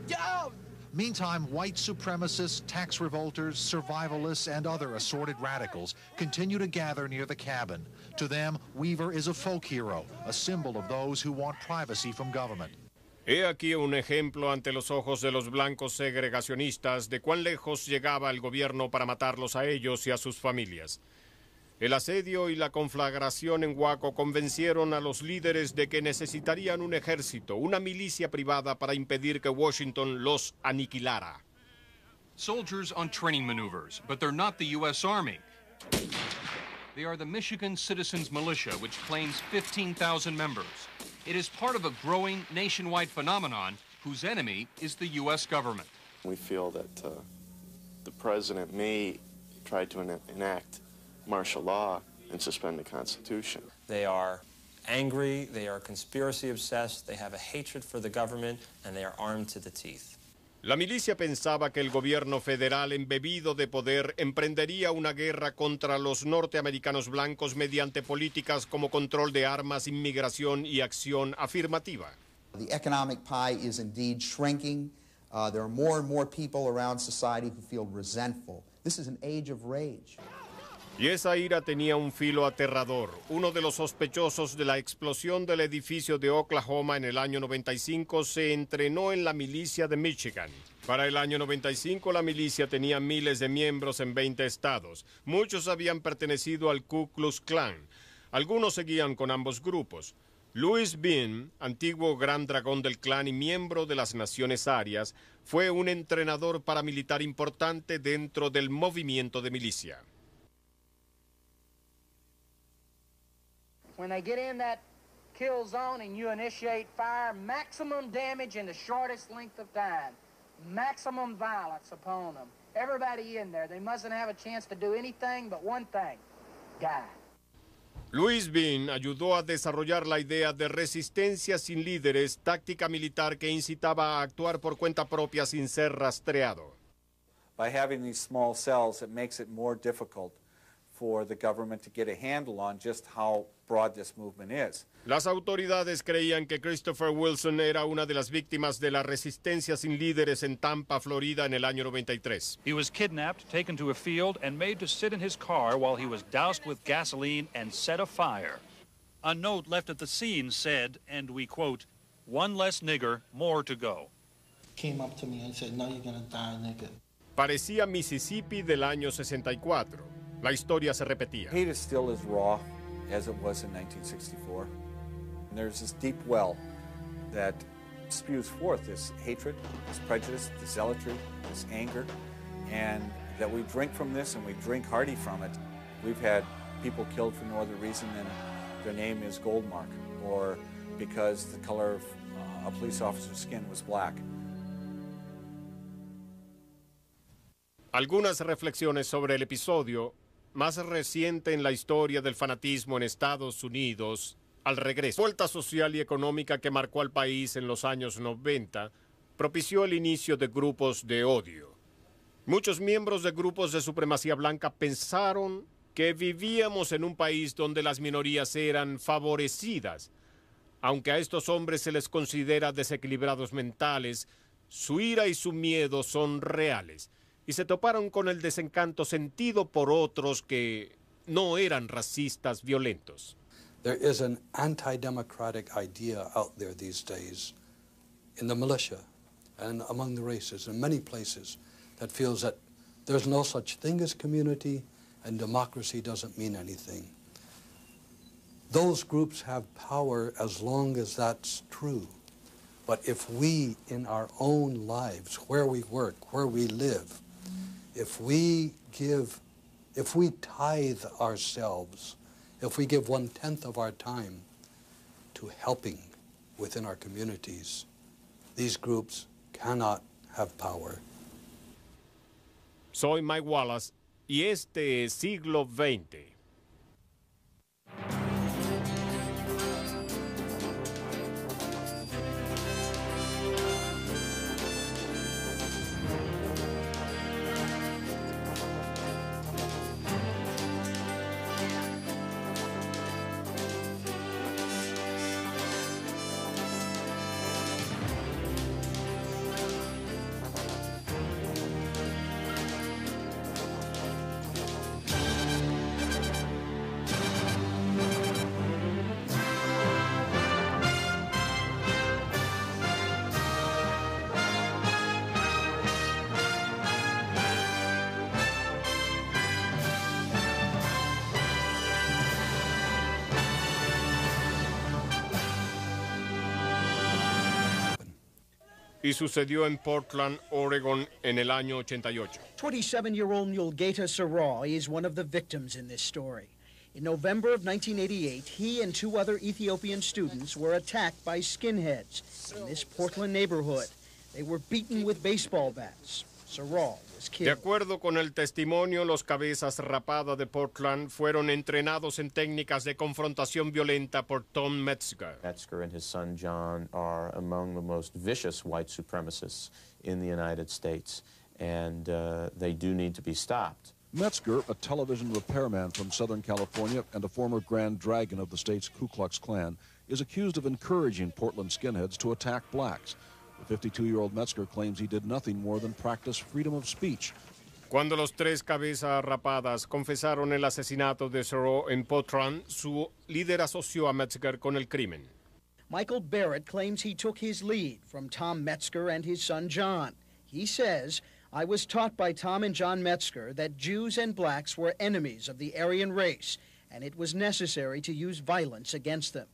down. Meantime, white supremacists, tax revolters, survivalists, and other assorted radicals continue to gather near the cabin. To them, Weaver is a folk hero, a symbol of those who want privacy from government. He aquí un ejemplo ante los ojos de los blancos segregacionistas de cuán lejos llegaba el gobierno para matarlos a ellos y a sus familias. El asedio y la conflagración en Waco convencieron a los líderes de que necesitarían un ejército, una milicia privada para impedir que Washington los aniquilara. Soldiers on training maneuvers, but they're not the U.S. Army. They are the Michigan Citizens Militia, which claims 15,000 members. It is part of a growing nationwide phenomenon whose enemy is the U.S. government. We feel that the president may try to enact martial law and suspend the Constitution. They are angry, they are conspiracy obsessed, they have a hatred for the government, and they are armed to the teeth. La milicia pensaba que el gobierno federal embebido de poder emprendería una guerra contra los norteamericanos blancos mediante políticas como control de armas, inmigración y acción afirmativa. The economic pie is indeed shrinking. There are more and more people around society who feel resentful. This is an age of rage. Y esa ira tenía un filo aterrador. Uno de los sospechosos de la explosión del edificio de Oklahoma en el año 95 se entrenó en la milicia de Michigan. Para el año 95 la milicia tenía miles de miembros en 20 estados. Muchos habían pertenecido al Ku Klux Klan. Algunos seguían con ambos grupos. Louis Bean, antiguo gran dragón del Klan y miembro de las Naciones Arias, fue un entrenador paramilitar importante dentro del movimiento de milicia. When they get in that kill zone and you initiate fire, maximum damage in the shortest length of time, maximum violence upon them. Everybody in there, they mustn't have a chance to do anything but one thing, die. Louis Bean ayudó a desarrollar la idea de resistencia sin líderes, táctica militar que incitaba a actuar por cuenta propia sin ser rastreado. By having these small cells, it makes it more difficult for the government to get a handle on just how broad this movement is. Las autoridades creían que Christopher Wilson era una de las víctimas de la resistencia sin líderes en Tampa, Florida, en el año 93. He was kidnapped, taken to a field, and made to sit in his car while he was doused with gasoline and set afire. A note left at the scene said, and we quote, "One less nigger, more to go." Came up to me and said, "No, you're gonna die, nigga." Parecía Mississippi del año 64. La historia se repetía. Hate is still as raw as it was in 1964. And there's this deep well that spews forth this hatred, this prejudice, this zealotry, this anger, and that we drink from this and we drink hearty from it. We've had people killed for no other reason than their name is Goldmark or because the color of a police officer's skin was black. Algunas reflexiones sobre el episodio más reciente en la historia del fanatismo en Estados Unidos, al regreso. La vuelta social y económica que marcó al país en los años 90 propició el inicio de grupos de odio. Muchos miembros de grupos de supremacía blanca pensaron que vivíamos en un país donde las minorías eran favorecidas. Aunque a estos hombres se les considera desequilibrados mentales, su ira y su miedo son reales. Y se toparon con el desencanto sentido por otros que no eran racistas violentos. There is an anti-democratic idea out there these days in the militia and among the races in many places that feels that there's no such thing as community and democracy doesn't mean anything. Those groups have power as long as that's true. But if we, in our own lives, where we work, where we live, if we tithe ourselves, if we give 1/10 of our time to helping within our communities, these groups cannot have power. Soy Mike Wallace y este es Siglo XX. y sucedió en Portland, Oregon, en el año 88. 27-year-old Mulgeta Saray is one of the victims in this story. In November of 1988, he and 2 other Ethiopian students were attacked by skinheads in this Portland neighborhood. They were beaten with baseball bats. Saray was killed. De acuerdo con el testimonio, los cabezas rapadas de Portland fueron entrenados en técnicas de confrontación violenta por Tom Metzger. Metzger and his son John are among the most vicious white supremacists in the United States, and they do need to be stopped. Metzger, a television repairman from Southern California and a former Grand Dragon of the state's Ku Klux Klan, is accused of encouraging Portland skinheads to attack blacks. The 52-year-old Metzger claims he did nothing more than practice freedom of speech. Cuando los 3 cabezas rapadas confesaron el asesinato de Saray en Portland, su líder asoció a Metzger con el crimen. Michael Barrett claims he took his lead from Tom Metzger and his son John. He says, I was taught by Tom and John Metzger that Jews and blacks were enemies of the Aryan race, and it was necessary to use violence against them.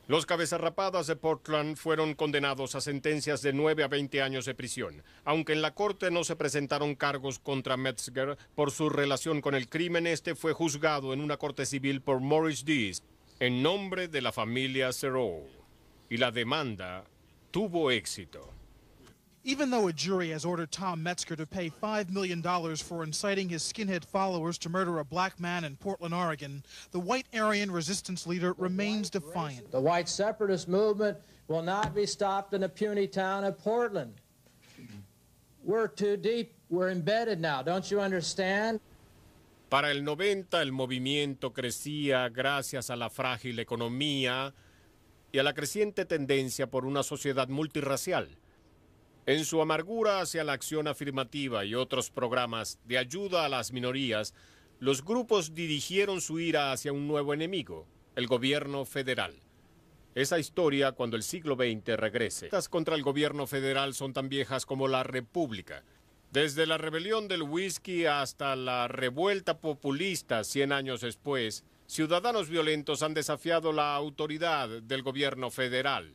Los cabezas rapadas de Portland fueron condenados a sentencias de 9 a 20 años de prisión, aunque en la corte no se presentaron cargos contra Metzger por su relación con el crimen. Este fue juzgado en una corte civil por Morris Dees en nombre de la familia Saray, y la demanda tuvo éxito. Even though a jury has ordered Tom Metzger to pay $5 million for inciting his skinhead followers to murder a black man in Portland, Oregon, the white Aryan resistance leader remains defiant. The white separatist movement will not be stopped in the puny town of Portland. We're too deep. We're embedded now. Don't you understand? Para el 90, el movimiento crecía gracias a la frágil economía y a la creciente tendencia por una sociedad multirracial. En su amargura hacia la acción afirmativa y otros programas de ayuda a las minorías, los grupos dirigieron su ira hacia un nuevo enemigo, el gobierno federal. Esa historia, cuando el siglo XX regrese. Las contra el gobierno federal son tan viejas como la República. Desde la rebelión del whisky hasta la revuelta populista 100 años después, ciudadanos violentos han desafiado la autoridad del gobierno federal.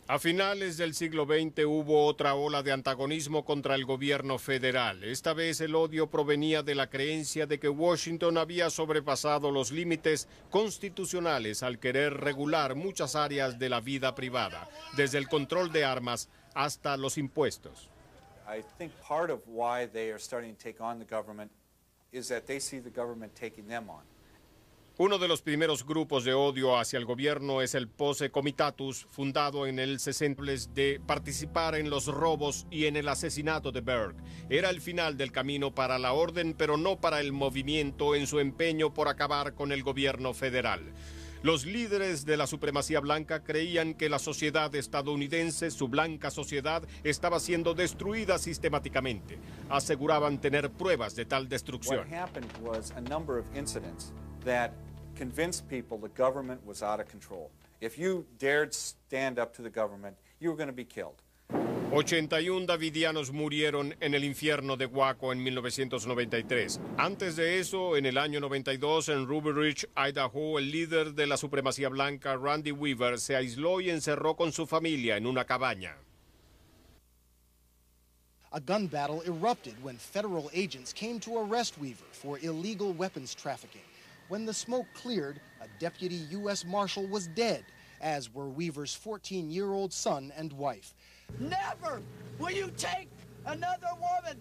A finales del siglo XX hubo otra ola de antagonismo contra el gobierno federal. Esta vez el odio provenía de la creencia de que Washington había sobrepasado los límites constitucionales al querer regular muchas áreas de la vida privada, desde el control de armas hasta los impuestos. I think part of why they are starting to take on the government is that they see the government taking them on. Uno de los primeros grupos de odio hacia el gobierno es el Posse Comitatus, fundado en el 60 de participar en los robos y en el asesinato de Berg. Era el final del camino para la orden, pero no para el movimiento en su empeño por acabar con el gobierno federal. Los líderes de la supremacía blanca creían que la sociedad estadounidense, su blanca sociedad, estaba siendo destruida sistemáticamente. Aseguraban tener pruebas de tal destrucción. What happened was a number of incidents that convinced people the government was out of control. If you dared stand up to the government, you were going to be killed. 81 davidianos murieron en el infierno de Waco en 1993. Antes de eso, en el año 92, en Ruby Ridge, Idaho, el líder de la supremacía blanca, Randy Weaver, se aisló y encerró con su familia en una cabaña. A gun battle erupted when federal agents came to arrest Weaver for illegal weapons trafficking. When the smoke cleared, a deputy U.S. Marshal was dead, as were Weaver's 14-year-old son and wife. Never will you take another woman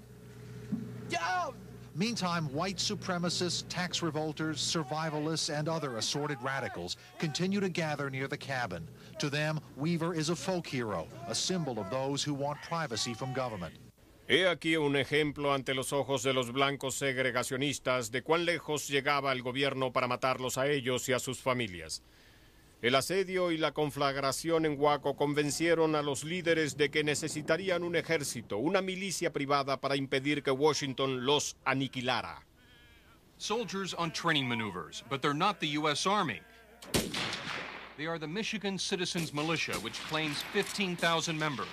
down. Meantime, white supremacists, tax revolters, survivalists, and other assorted radicals continue to gather near the cabin. To them, Weaver is a folk hero, a symbol of those who want privacy from government. He aquí un ejemplo ante los ojos de los blancos segregacionistas de cuán lejos llegaba el gobierno para matarlos a ellos y a sus familias. El asedio y la conflagración en Waco convencieron a los líderes de que necesitarían un ejército, una milicia privada para impedir que Washington los aniquilara. Soldiers on training maneuvers, but they're not the U.S. Army. They are the Michigan Citizens Militia, which claims 15,000 members.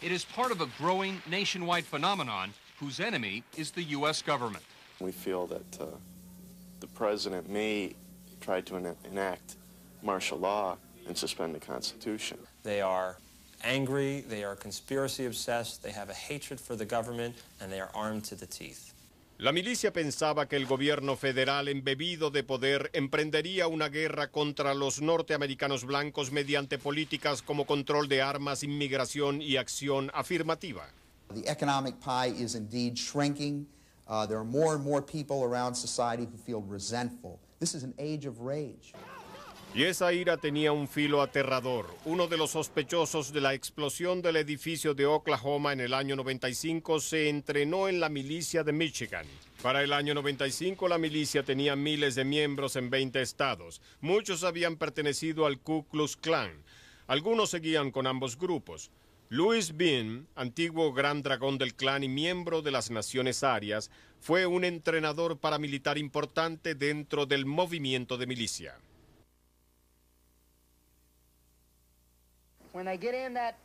It is part of a growing nationwide phenomenon whose enemy is the U.S. government. We feel that the president may try to enact martial law and suspend the Constitution. They are angry, they are conspiracy obsessed, they have a hatred for the government, and they are armed to the teeth. La milicia pensaba que el gobierno federal, embebido de poder, emprendería una guerra contra los norteamericanos blancos mediante políticas como control de armas, inmigración y acción afirmativa. The economic pie is indeed shrinking. There are more and more people around society who feel resentful. This is an age of rage. Y esa ira tenía un filo aterrador. Uno de los sospechosos de la explosión del edificio de Oklahoma en el año 95 se entrenó en la milicia de Michigan. Para el año 95 la milicia tenía miles de miembros en 20 estados. Muchos habían pertenecido al Ku Klux Klan. Algunos seguían con ambos grupos. Louis Bean, antiguo gran dragón del Klan y miembro de las Naciones Arias, fue un entrenador paramilitar importante dentro del movimiento de milicia. When they get in that...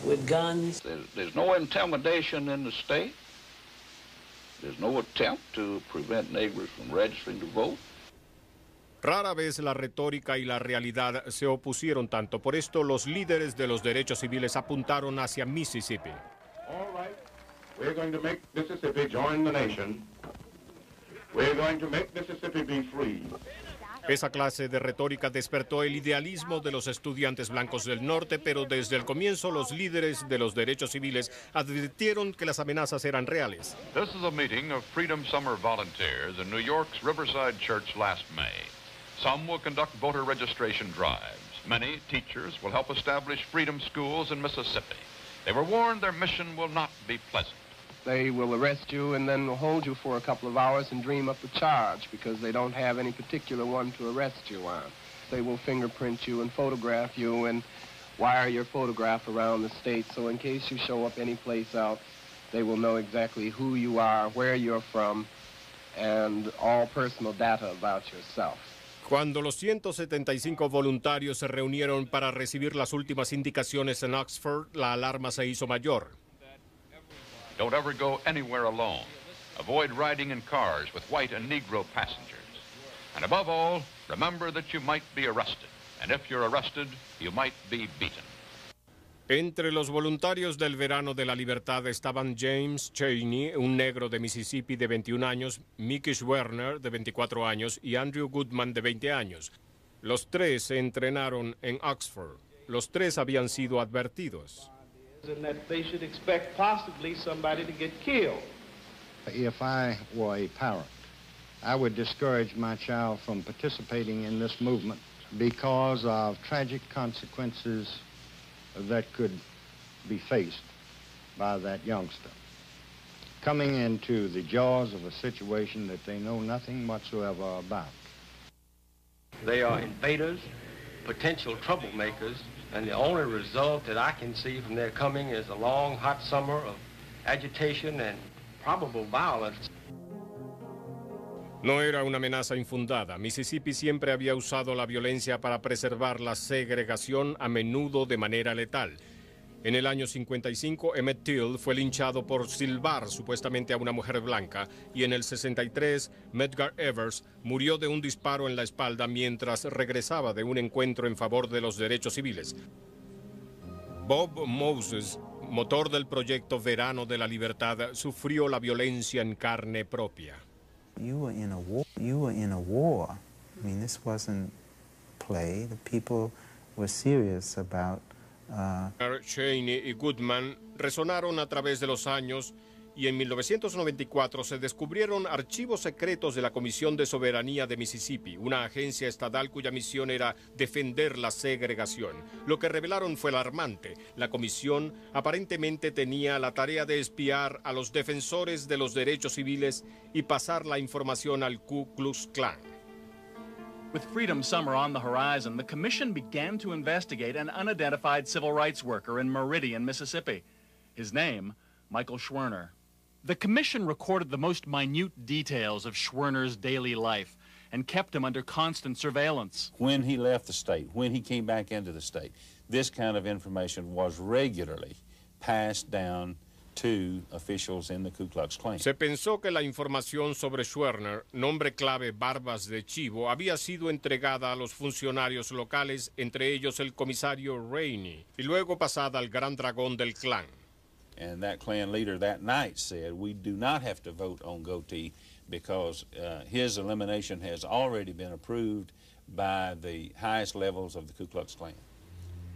With guns. There's no intimidation in the state. There's no attempt to prevent Negroes from registering to vote. Rara vez la retórica y la realidad se opusieron tanto. Por esto, los líderes de los derechos civiles apuntaron hacia Mississippi. All right. We're going to make Mississippi join the nation. We're going to make Mississippi be free. Esa clase de retórica despertó el idealismo de los estudiantes blancos del norte, pero desde el comienzo los líderes de los derechos civiles advirtieron que las amenazas eran reales. This is a meeting of Freedom Summer volunteers in New York's Riverside Church last May. Some will conduct voter registration drives. Many teachers will help establish freedom schools in Mississippi. They were warned their mission will not be pleasant. They will arrest you and then hold you for a couple of hours and dream up a charge because they don't have any particular one to arrest you on. They will fingerprint you and photograph you and wire your photograph around the state so in case you show up anyplace else, they will know exactly who you are, where you're from, and all personal data about yourself. Cuando los 175 voluntarios se reunieron para recibir las últimas indicaciones en Oxford, la alarma se hizo mayor. Don't ever go anywhere alone. Avoid riding in cars with white and Negro passengers. And above all, remember that you might be arrested. And if you're arrested, you might be beaten. Entre los voluntarios del verano de la libertad estaban James Chaney, un negro de Mississippi de 21 años, Mickey Schwerner, de 24 años, y Andrew Goodman, de 20 años. Los tres se entrenaron en Oxford. Los tres habían sido advertidos. And that they should expect possibly somebody to get killed. If I were a parent, I would discourage my child from participating in this movement because of tragic consequences that could be faced by that youngster. Coming into the jaws of a situation that they know nothing whatsoever about. They are invaders, potential troublemakers, and the only result that I can see from their coming is a long, hot summer of agitation and probable violence. No era una amenaza infundada. Mississippi siempre había usado la violencia para preservar la segregación, a menudo de manera letal. En el año 55, Emmett Till fue linchado por silbar supuestamente a una mujer blanca, y en el 63, Medgar Evers murió de un disparo en la espalda mientras regresaba de un encuentro en favor de los derechos civiles. Bob Moses, motor del proyecto Verano de la Libertad, sufrió la violencia en carne propia. You were in a war. You were in a war. I mean, this wasn't play. The people were serious about Chaney y Goodman resonaron a través de los años y en 1994 se descubrieron archivos secretos de la Comisión de Soberanía de Mississippi, una agencia estatal cuya misión era defender la segregación. Lo que revelaron fue alarmante. La comisión aparentemente tenía la tarea de espiar a los defensores de los derechos civiles y pasar la información al Ku Klux Klan. With Freedom Summer on the horizon, the commission began to investigate an unidentified civil rights worker in Meridian, Mississippi. His name, Michael Schwerner. The commission recorded the most minute details of Schwerner's daily life and kept him under constant surveillance. When he left the state, when he came back into the state, this kind of information was regularly passed down to officials in the Ku Klux Klan. Se pensó que la información sobre Schwerner, nombre clave Barbas de Chivo, había sido entregada a los funcionarios locales, entre ellos el comisario Rainey, y luego pasada al gran dragón del clan. And that Klan leader that night said, we do not have to vote on Goatee because his elimination has already been approved by the highest levels of the Ku Klux Klan.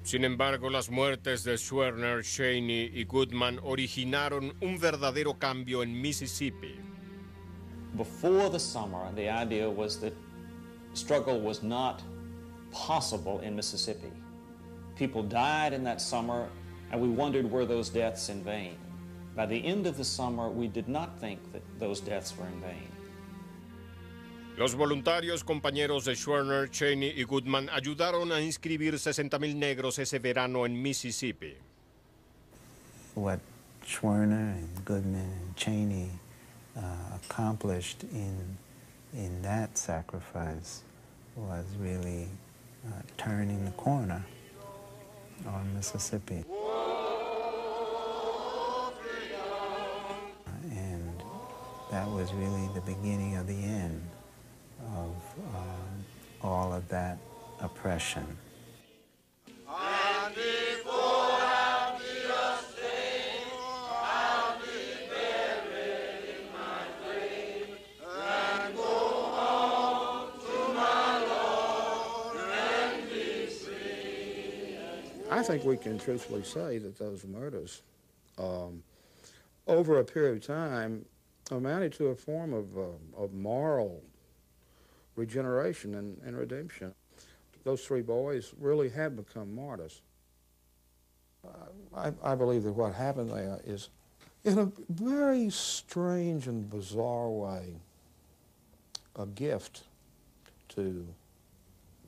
Sin embargo, las muertes de Schwerner, Cheney y Goodman originaron un verdadero cambio en Mississippi. Before the summer, the idea was that struggle was not possible in Mississippi. People died in that summer, and we wondered, were those deaths in vain? By the end of the summer, we did not think that those deaths were in vain. Los voluntarios compañeros de Schwerner, Cheney y Goodman ayudaron a inscribir 60,000 negros ese verano en Mississippi. What Schwerner and Goodman and Cheney accomplished in that sacrifice was really turning the corner on Mississippi. And that was really the beginning of the end of all of that oppression. I think we can truthfully say that those murders, over a period of time, amounted to a form of moral regeneration and redemption. Those three boys really have become martyrs. I believe that what happened there is, in a very strange and bizarre way, a gift to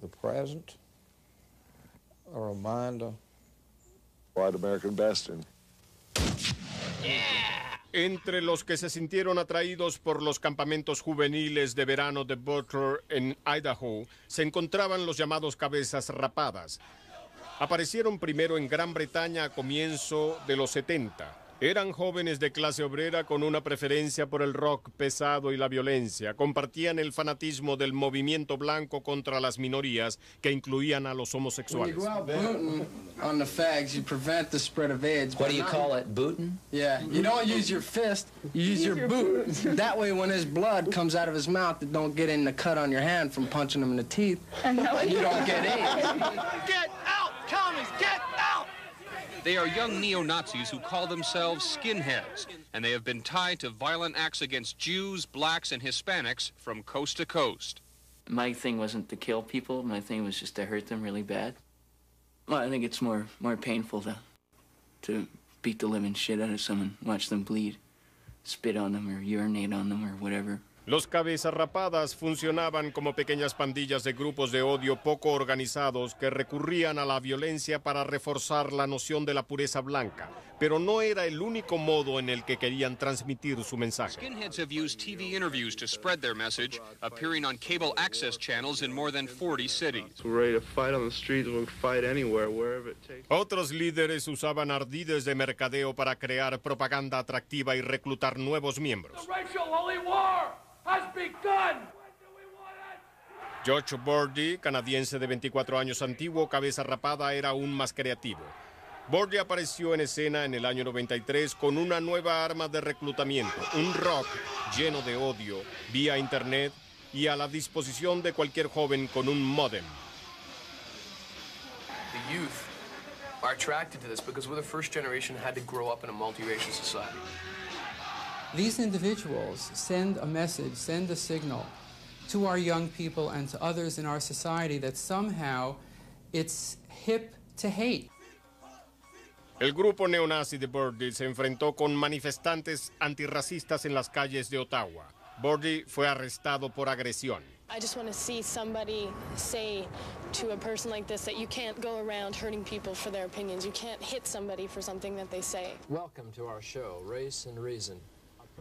the present, a reminder. White American bastard. Entre los que se sintieron atraídos por los campamentos juveniles de verano de Butler en Idaho, se encontraban los llamados cabezas rapadas. Aparecieron primero en Gran Bretaña a comienzo de los 70. Eran jóvenes de clase obrera con una preferencia por el rock pesado y la violencia. Compartían el fanatismo del movimiento blanco contra las minorías, que incluían a los homosexuales. When you go out booting on the fags, you prevent the spread of AIDS. What do you call it, booting? Yeah, you don't use your fist, you use your boot. That way when his blood comes out of his mouth, it don't get in the cut on your hand from punching him in the teeth. And you don't get AIDS. Get out, commies, get out! They are young neo-Nazis who call themselves skinheads, and they have been tied to violent acts against Jews, blacks, and Hispanics from coast to coast. My thing wasn't to kill people. My thing was just to hurt them really bad. Well, I think it's more painful to beat the living shit out of someone, watch them bleed, spit on them or urinate on them or whatever. Los cabezas rapadas funcionaban como pequeñas pandillas de grupos de odio poco organizados que recurrían a la violencia para reforzar la noción de la pureza blanca, pero no era el único modo en el que querían transmitir su mensaje. Skinheads have used TV interviews to spread their message, appearing on cable access channels in more than 40 cities. We're ready to fight on the streets, we'll fight anywhere, wherever it takes. Otros líderes usaban ardides de mercadeo para crear propaganda atractiva y reclutar nuevos miembros. The racial holy war has begun. George Bordy, canadiense de 24 años antiguo, cabeza rapada, era aún más creativo. Bordy apareció en escena en el año 93 con una nueva arma de reclutamiento, un rock lleno de odio, vía internet y a la disposición de cualquier joven con un módem. The youth are attracted to this because we're the first generation that had to grow up in a multiracial society. These individuals send a message, send a signal to our young people and to others in our society that somehow it's hip to hate. El grupo neonazi de Bordy se enfrentó con manifestantes antirracistas en las calles de Ottawa. Bordy fue arrestado por agresión. I just want to see somebody say to a person like this that you can't go around hurting people for their opinions. You can't hit somebody for something that they say. Welcome to our show, Race and Reason.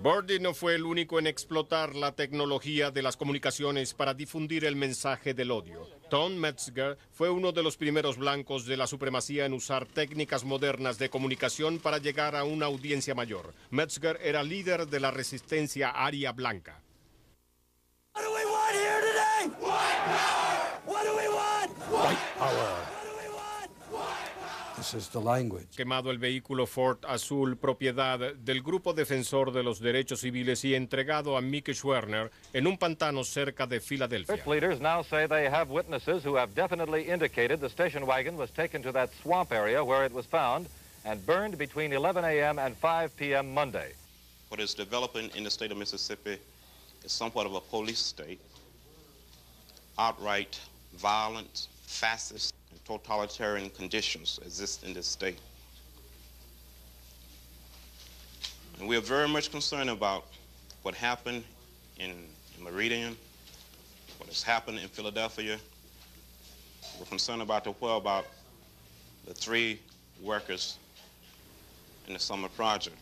Birdie no fue el único en explotar la tecnología de las comunicaciones para difundir el mensaje del odio. Tom Metzger fue uno de los primeros blancos de la supremacía en usar técnicas modernas de comunicación para llegar a una audiencia mayor. Metzger era líder de la resistencia aria blanca. What do we want here today? White power! What do we want? White power. This is the language. Quemado el vehículo Ford azul, propiedad del grupo defensor de los derechos civiles y entregado a Mickey Schwerner en un pantano cerca de Filadelfia. Church leaders now say they have witnesses who have definitely indicated the station wagon was taken to that swamp area where it was found and burned between 11 a.m. and 5 p.m. Monday. What is developing in the state of Mississippi is somewhat of a police state. Outright violence, fascist, and totalitarian conditions exist in this state. And we are very much concerned about what happened in Meridian, what has happened in Philadelphia. We're concerned about the whereabouts the 3 workers in the summer project.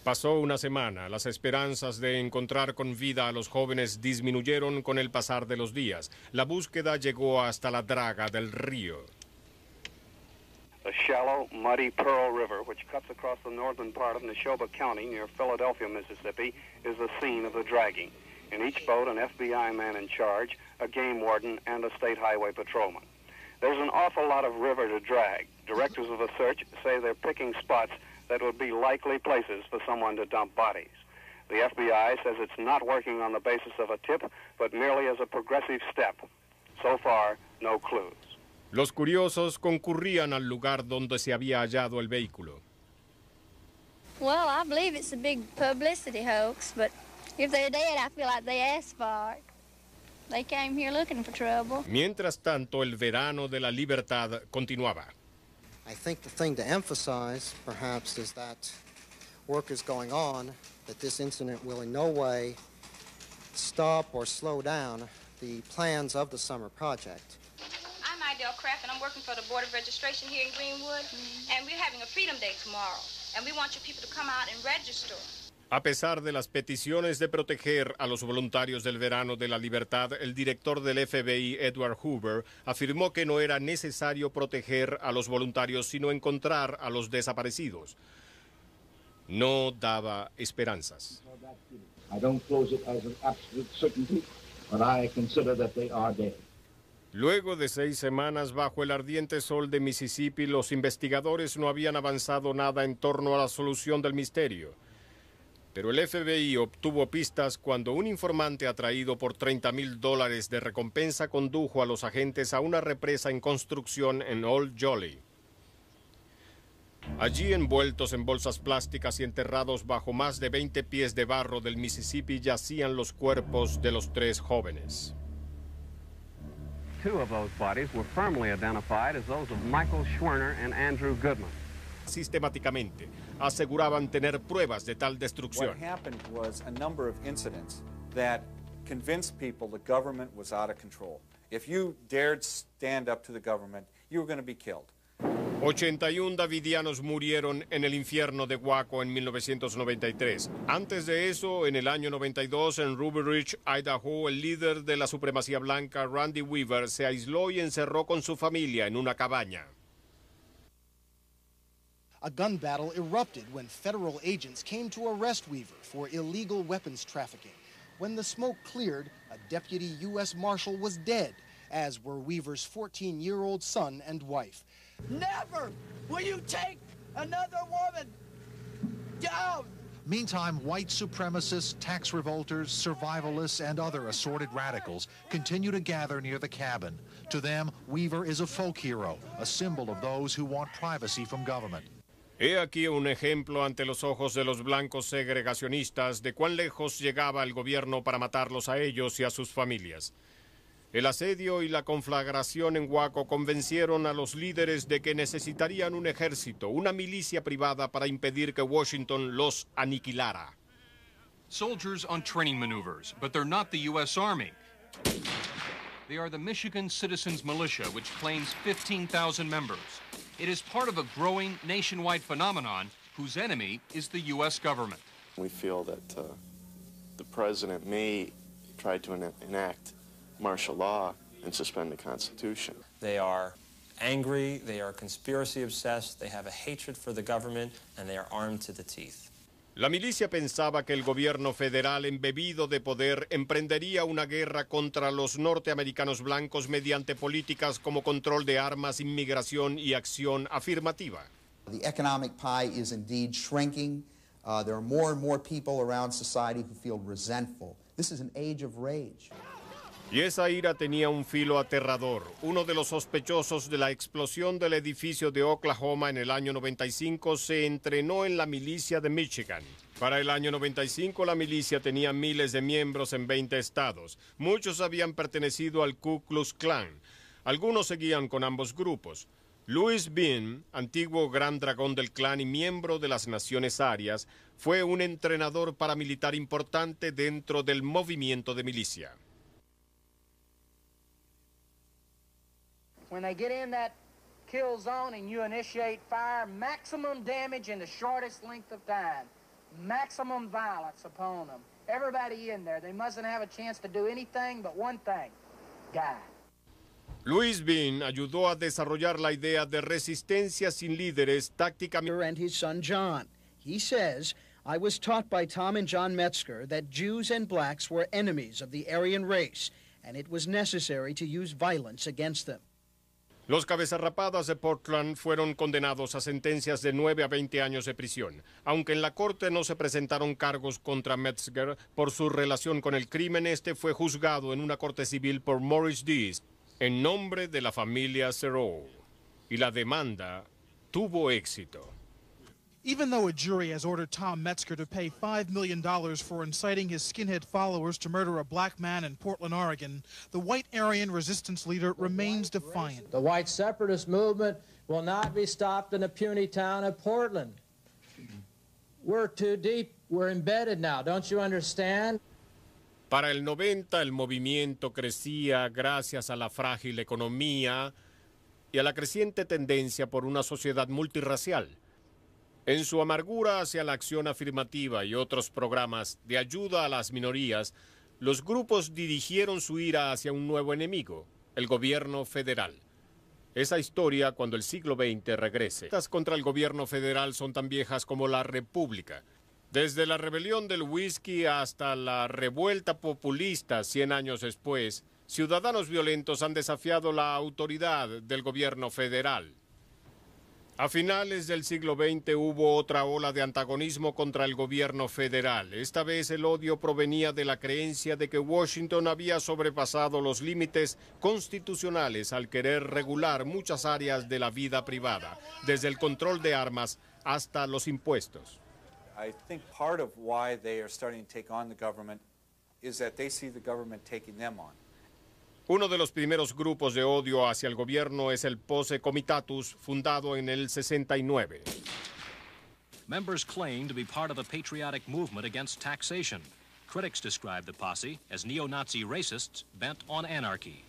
Pasó una semana. Las esperanzas de encontrar con vida a los jóvenes disminuyeron con el pasar de los días. La búsqueda llegó hasta la draga del río. The shallow, muddy Pearl River, which cuts across the northern part of Neshoba County near Philadelphia, Mississippi, is the scene of the dragging. In each boat, an FBI man in charge, a game warden, and a state highway patrolman. There's an awful lot of river to drag. Directors of the search say they're picking spots that would be likely places for someone to dump bodies. The FBI says it's not working on the basis of a tip, but merely as a progressive step. So far, no clues. Los curiosos concurrían al lugar donde se había hallado el vehículo. Well, I believe it's a big publicity hoax, but if they're dead, I feel like they asked for it. They came here looking for trouble. Mientras tanto, el verano de la libertad continuaba. I think the thing to emphasize, perhaps, is that work is going on, that this incident will in no way stop or slow down the plans of the summer project. I'm Idell Kraft, and I'm working for the Board of Registration here in Greenwood, and we're having a Freedom Day tomorrow, and we want you people to come out and register. A pesar de las peticiones de proteger a los voluntarios del verano de la libertad, el director del FBI, Edward Hoover, afirmó que no era necesario proteger a los voluntarios, sino encontrar a los desaparecidos. No daba esperanzas. I don't close it as an absolute certainty, but I consider that they are dead. Luego de 6 semanas bajo el ardiente sol de Mississippi, los investigadores no habían avanzado nada en torno a la solución del misterio. Pero el FBI obtuvo pistas cuando un informante atraído por $30,000 de recompensa condujo a los agentes a una represa en construcción en Old Jolly. Allí, envueltos en bolsas plásticas y enterrados bajo más de 20 pies de barro del Mississippi, yacían los cuerpos de los 3 jóvenes. 2 of those bodies were firmly identified as those of Michael Schwerner and Andrew Goodman. Sistemáticamente aseguraban tener pruebas de tal destrucción. What happened was a number of incidents that convinced people the government was out of control. If you dared stand up to the government, you were going to be killed. 81 davidianos murieron en el infierno de Waco en 1993. Antes de eso, en el año 92, en Ruby Ridge, Idaho, el líder de la supremacía blanca, Randy Weaver, se aisló y encerró con su familia en una cabaña. A gun battle erupted when federal agents came to arrest Weaver for illegal weapons trafficking. When the smoke cleared, a deputy U.S. Marshal was dead, as were Weaver's 14-year-old son and wife. Never will you take another woman down! Meantime, white supremacists, tax revolters, survivalists, and other assorted radicals continue to gather near the cabin. To them, Weaver is a folk hero, a symbol of those who want privacy from government. He aquí un ejemplo ante los ojos de los blancos segregacionistas de cuán lejos llegaba el gobierno para matarlos a ellos y a sus familias. El asedio y la conflagración en Waco convencieron a los líderes de que necesitarían un ejército, una milicia privada para impedir que Washington los aniquilara. Soldiers on training maneuvers, but they're not the U.S. Army. They are the Michigan Citizens Militia, which claims 15,000 members. It is part of a growing nationwide phenomenon whose enemy is the U.S. government. We feel that the president may try to enact martial law and suspend the Constitution. They are angry, they are conspiracy obsessed, they have a hatred for the government, and they are armed to the teeth. La milicia pensaba que el gobierno federal, embebido de poder, emprendería una guerra contra los norteamericanos blancos mediante políticas como control de armas, inmigración y acción afirmativa. The economic pie is indeed shrinking. There are more and more people around society who feel resentful. This is an age of rage. Y esa ira tenía un filo aterrador. Uno de los sospechosos de la explosión del edificio de Oklahoma en el año 95 se entrenó en la milicia de Michigan. Para el año 95 la milicia tenía miles de miembros en 20 estados. Muchos habían pertenecido al Ku Klux Klan. Algunos seguían con ambos grupos. Louis Bean, antiguo gran dragón del Klan y miembro de las Naciones Arias, fue un entrenador paramilitar importante dentro del movimiento de milicia. When they get in that kill zone and you initiate fire, maximum damage in the shortest length of time. Maximum violence upon them. Everybody in there, they mustn't have a chance to do anything but one thing, die. Louis Bean ayudó a desarrollar la idea de resistencia sin líderes tácticamente. And his son John. He says, I was taught by Tom and John Metzger that Jews and blacks were enemies of the Aryan race, and it was necessary to use violence against them. Los cabezarrapadas de Portland fueron condenados a sentencias de 9 a 20 años de prisión, aunque en la corte no se presentaron cargos contra Metzger por su relación con el crimen. Este fue juzgado en una corte civil por Morris Dees en nombre de la familia Serow, y la demanda tuvo éxito. Even though a jury has ordered Tom Metzger to pay $5 million for inciting his skinhead followers to murder a black man in Portland, Oregon, the white Aryan resistance leader remains defiant. The white separatist movement will not be stopped in the puny town of Portland. We're too deep. We're embedded now. Don't you understand? Para el 90 el movimiento crecía gracias a la frágil economía y a la creciente tendencia por una sociedad multirracial. En su amargura hacia la acción afirmativa y otros programas de ayuda a las minorías, los grupos dirigieron su ira hacia un nuevo enemigo, el gobierno federal. Esa historia, cuando el siglo XX regrese. Las contra el gobierno federal son tan viejas como la República. Desde la rebelión del whisky hasta la revuelta populista 100 años después, ciudadanos violentos han desafiado la autoridad del gobierno federal. A finales del siglo XX hubo otra ola de antagonismo contra el gobierno federal. Esta vez el odio provenía de la creencia de que Washington había sobrepasado los límites constitucionales al querer regular muchas áreas de la vida privada, desde el control de armas hasta los impuestos. I think part of why they are starting to take on the government is that they see the government taking them on. Uno de los primeros grupos de odio hacia el gobierno es el Posse Comitatus, fundado en el 69. Members claim to be part of a patriotic movement against taxation. Critics describe the posse as neo-Nazi racists bent on anarchy.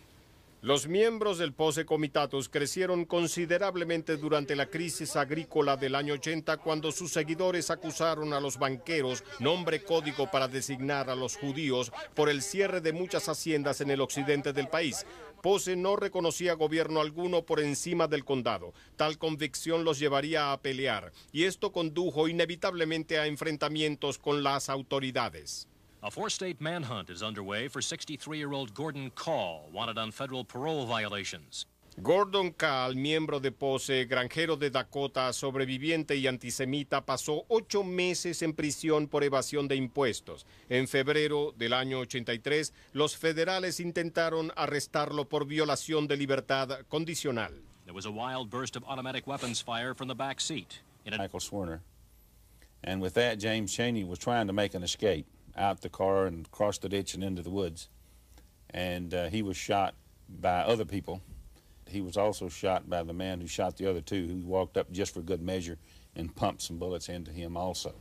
Los miembros del Posse Comitatus crecieron considerablemente durante la crisis agrícola del año 80, cuando sus seguidores acusaron a los banqueros, nombre código para designar a los judíos, por el cierre de muchas haciendas en el occidente del país. Posse no reconocía gobierno alguno por encima del condado. Tal convicción los llevaría a pelear, y esto condujo inevitablemente a enfrentamientos con las autoridades. A four-state manhunt is underway for 63-year-old Gordon Call, wanted on federal parole violations. Gordon Call, miembro de Posse, granjero de Dakota, sobreviviente y antisemita, pasó 8 meses en prisión por evasión de impuestos. En febrero del año 83, los federales intentaron arrestarlo por violación de libertad condicional. There was a wild burst of automatic weapons fire from the back seat. Michael Schwerner. And with that, James Chaney was trying to make an escape out the car and across the ditch and into the woods. And he was shot by other people. He was also shot by the man who shot the other two, who walked up just for good measure and pumped some bullets into him also.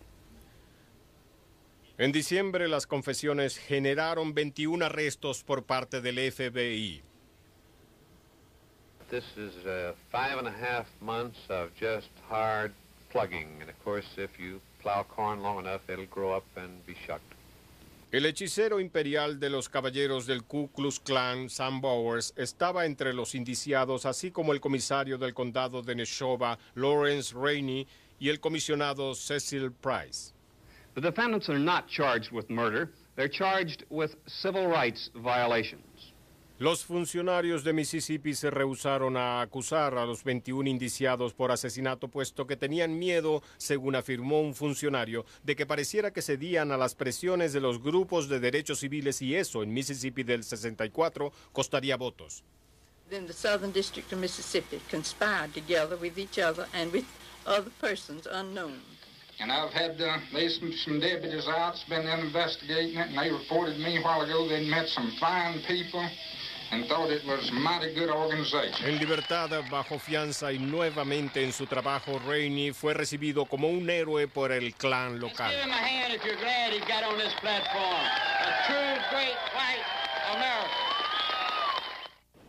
En diciembre, las confesiones generaron 21 arrestos por parte del FBI. This is 5.5 months of just hard plugging. And of course, if you plow corn long enough, it'll grow up and be shucked. El hechicero imperial de los caballeros del Ku Klux Klan, Sam Bowers, estaba entre los indiciados, así como el comisario del condado de Neshoba, Lawrence Rainey, y el comisionado Cecil Price. The defendants are not charged with murder. They're charged with civil rights violations. Los funcionarios de Mississippi se rehusaron a acusar a los 21 indiciados por asesinato, puesto que tenían miedo, según afirmó un funcionario, de que pareciera que cedían a las presiones de los grupos de derechos civiles y eso, en Mississippi del 64, costaría votos. Then the Southern District of Mississippi conspired together with each other and with other persons unknown. And I've had some deputies out, been investigating it, and they reported me a while ago they'd met some fine people and thought it was a mighty good organization. En libertad, bajo fianza y nuevamente en su trabajo, Rainey fue recibido como un héroe por el clan local. Give him a hand if you're glad he got on this platform. A true great white America.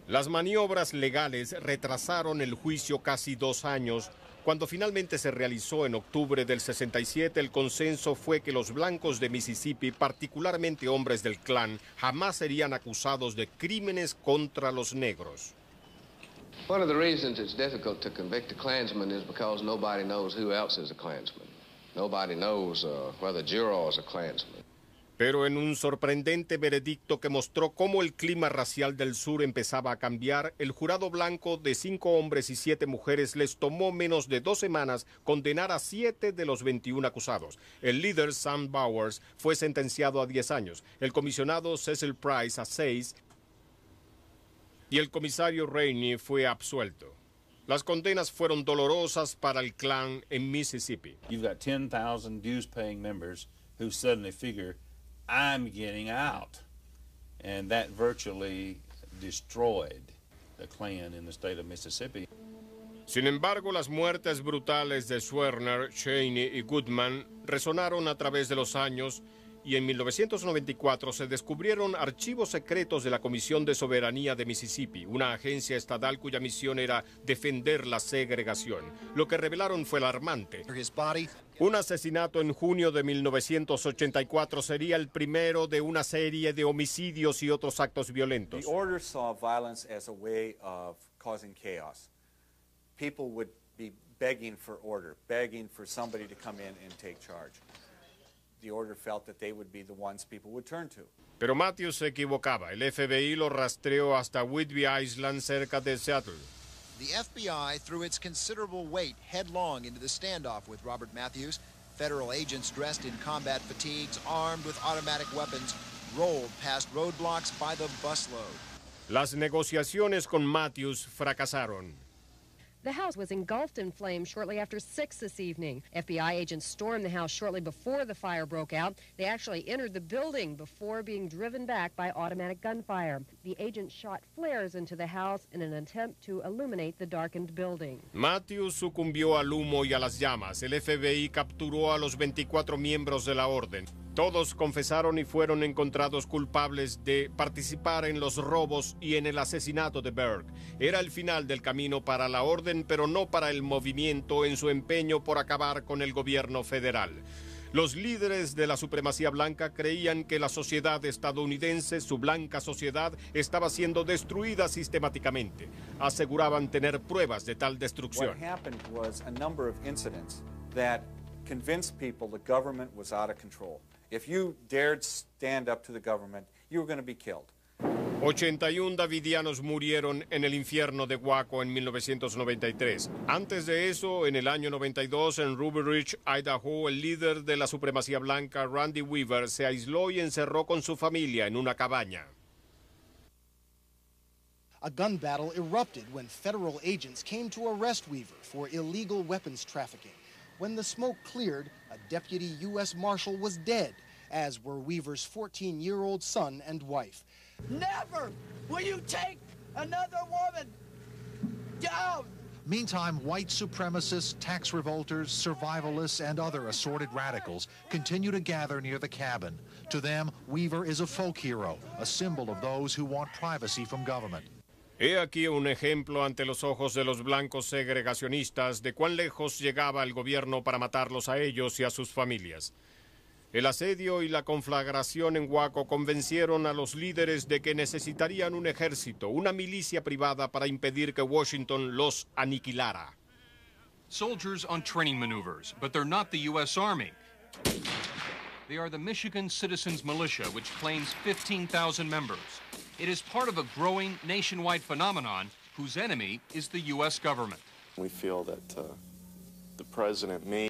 Las maniobras legales retrasaron el juicio casi 2 años. Cuando finalmente se realizó en octubre del 67, el consenso fue que los blancos de Mississippi, particularmente hombres del Klan, jamás serían acusados de crímenes contra los negros. One of the reasons it's difficult to convict a Klansman is because nobody knows who else is a Klansman. Nobody knows whether Juror is a Klansman. Pero en un sorprendente veredicto que mostró cómo el clima racial del sur empezaba a cambiar, el jurado blanco de 5 hombres y 7 mujeres les tomó menos de 2 semanas condenar a 7 de los 21 acusados. El líder, Sam Bowers, fue sentenciado a 10 años, el comisionado Cecil Price a 6 y el comisario Rainey fue absuelto. Las condenas fueron dolorosas para el Klan en Mississippi. You've got 10,000 dues-paying members who suddenly figure, I'm getting out. And that virtually destroyed the Klan in the state of Mississippi. Sin embargo, las muertes brutales de Schwerner, Cheney y Goodman resonaron a través de los años y en 1994 se descubrieron archivos secretos de la Comisión de Soberanía de Mississippi, una agencia estatal cuya misión era defender la segregación. Lo que revelaron fue alarmante. Un asesinato en junio de 1984 sería el primero de una serie de homicidios y otros actos violentos. The order saw violence as a way of causing chaos. People would be begging for order, begging for somebody to come in and take charge. The order felt that they would be the ones people would turn to. Pero Matthews se equivocaba. El FBI lo rastreó hasta Whidbey Island, cerca de Seattle. The FBI threw its considerable weight headlong into the standoff with Robert Matthews. Federal agents dressed in combat fatigues, armed with automatic weapons, rolled past roadblocks by the busload. Las negociaciones con Matthews fracasaron. The house was engulfed in flames shortly after 6 this evening. FBI agents stormed the house shortly before the fire broke out. They actually entered the building before being driven back by automatic gunfire. The agents shot flares into the house in an attempt to illuminate the darkened building. Matthews sucumbió al humo y a las llamas. El FBI capturó a los 24 miembros de la orden. Todos confesaron y fueron encontrados culpables de participar en los robos y en el asesinato de Berg. Era el final del camino para la orden, pero no para el movimiento en su empeño por acabar con el gobierno federal. Los líderes de la supremacía blanca creían que la sociedad estadounidense, su blanca sociedad, estaba siendo destruida sistemáticamente. Aseguraban tener pruebas de tal destrucción. What happened was a number of incidents that convinced people the government was out of control. If you dared stand up to the government, you were going to be killed. 81 davidianos murieron en el infierno de Waco en 1993. Antes de eso, en el año 92, en Ruby Ridge, Idaho, el líder de la supremacía blanca, Randy Weaver, se aisló y encerró con su familia en una cabaña. A gun battle erupted when federal agents came to arrest Weaver for illegal weapons trafficking. When the smoke cleared, a deputy U.S. Marshal was dead, as were Weaver's 14-year-old son and wife. Never will you take another woman down. Meantime, white supremacists, tax revolters, survivalists, and other assorted radicals continue to gather near the cabin. To them, Weaver is a folk hero, a symbol of those who want privacy from government. He aquí un ejemplo ante los ojos de los blancos segregacionistas de cuán lejos llegaba el gobierno para matarlos a ellos y a sus familias. El asedio y la conflagración en Waco convencieron a los líderes de que necesitarían un ejército, una milicia privada para impedir que Washington los aniquilara. Soldiers on training maneuvers, but they're not the U.S. Army. They are the Michigan Citizens Militia, which claims 15,000 members. It is part of a growing nationwide phenomenon whose enemy is the U.S. government. We feel that the president may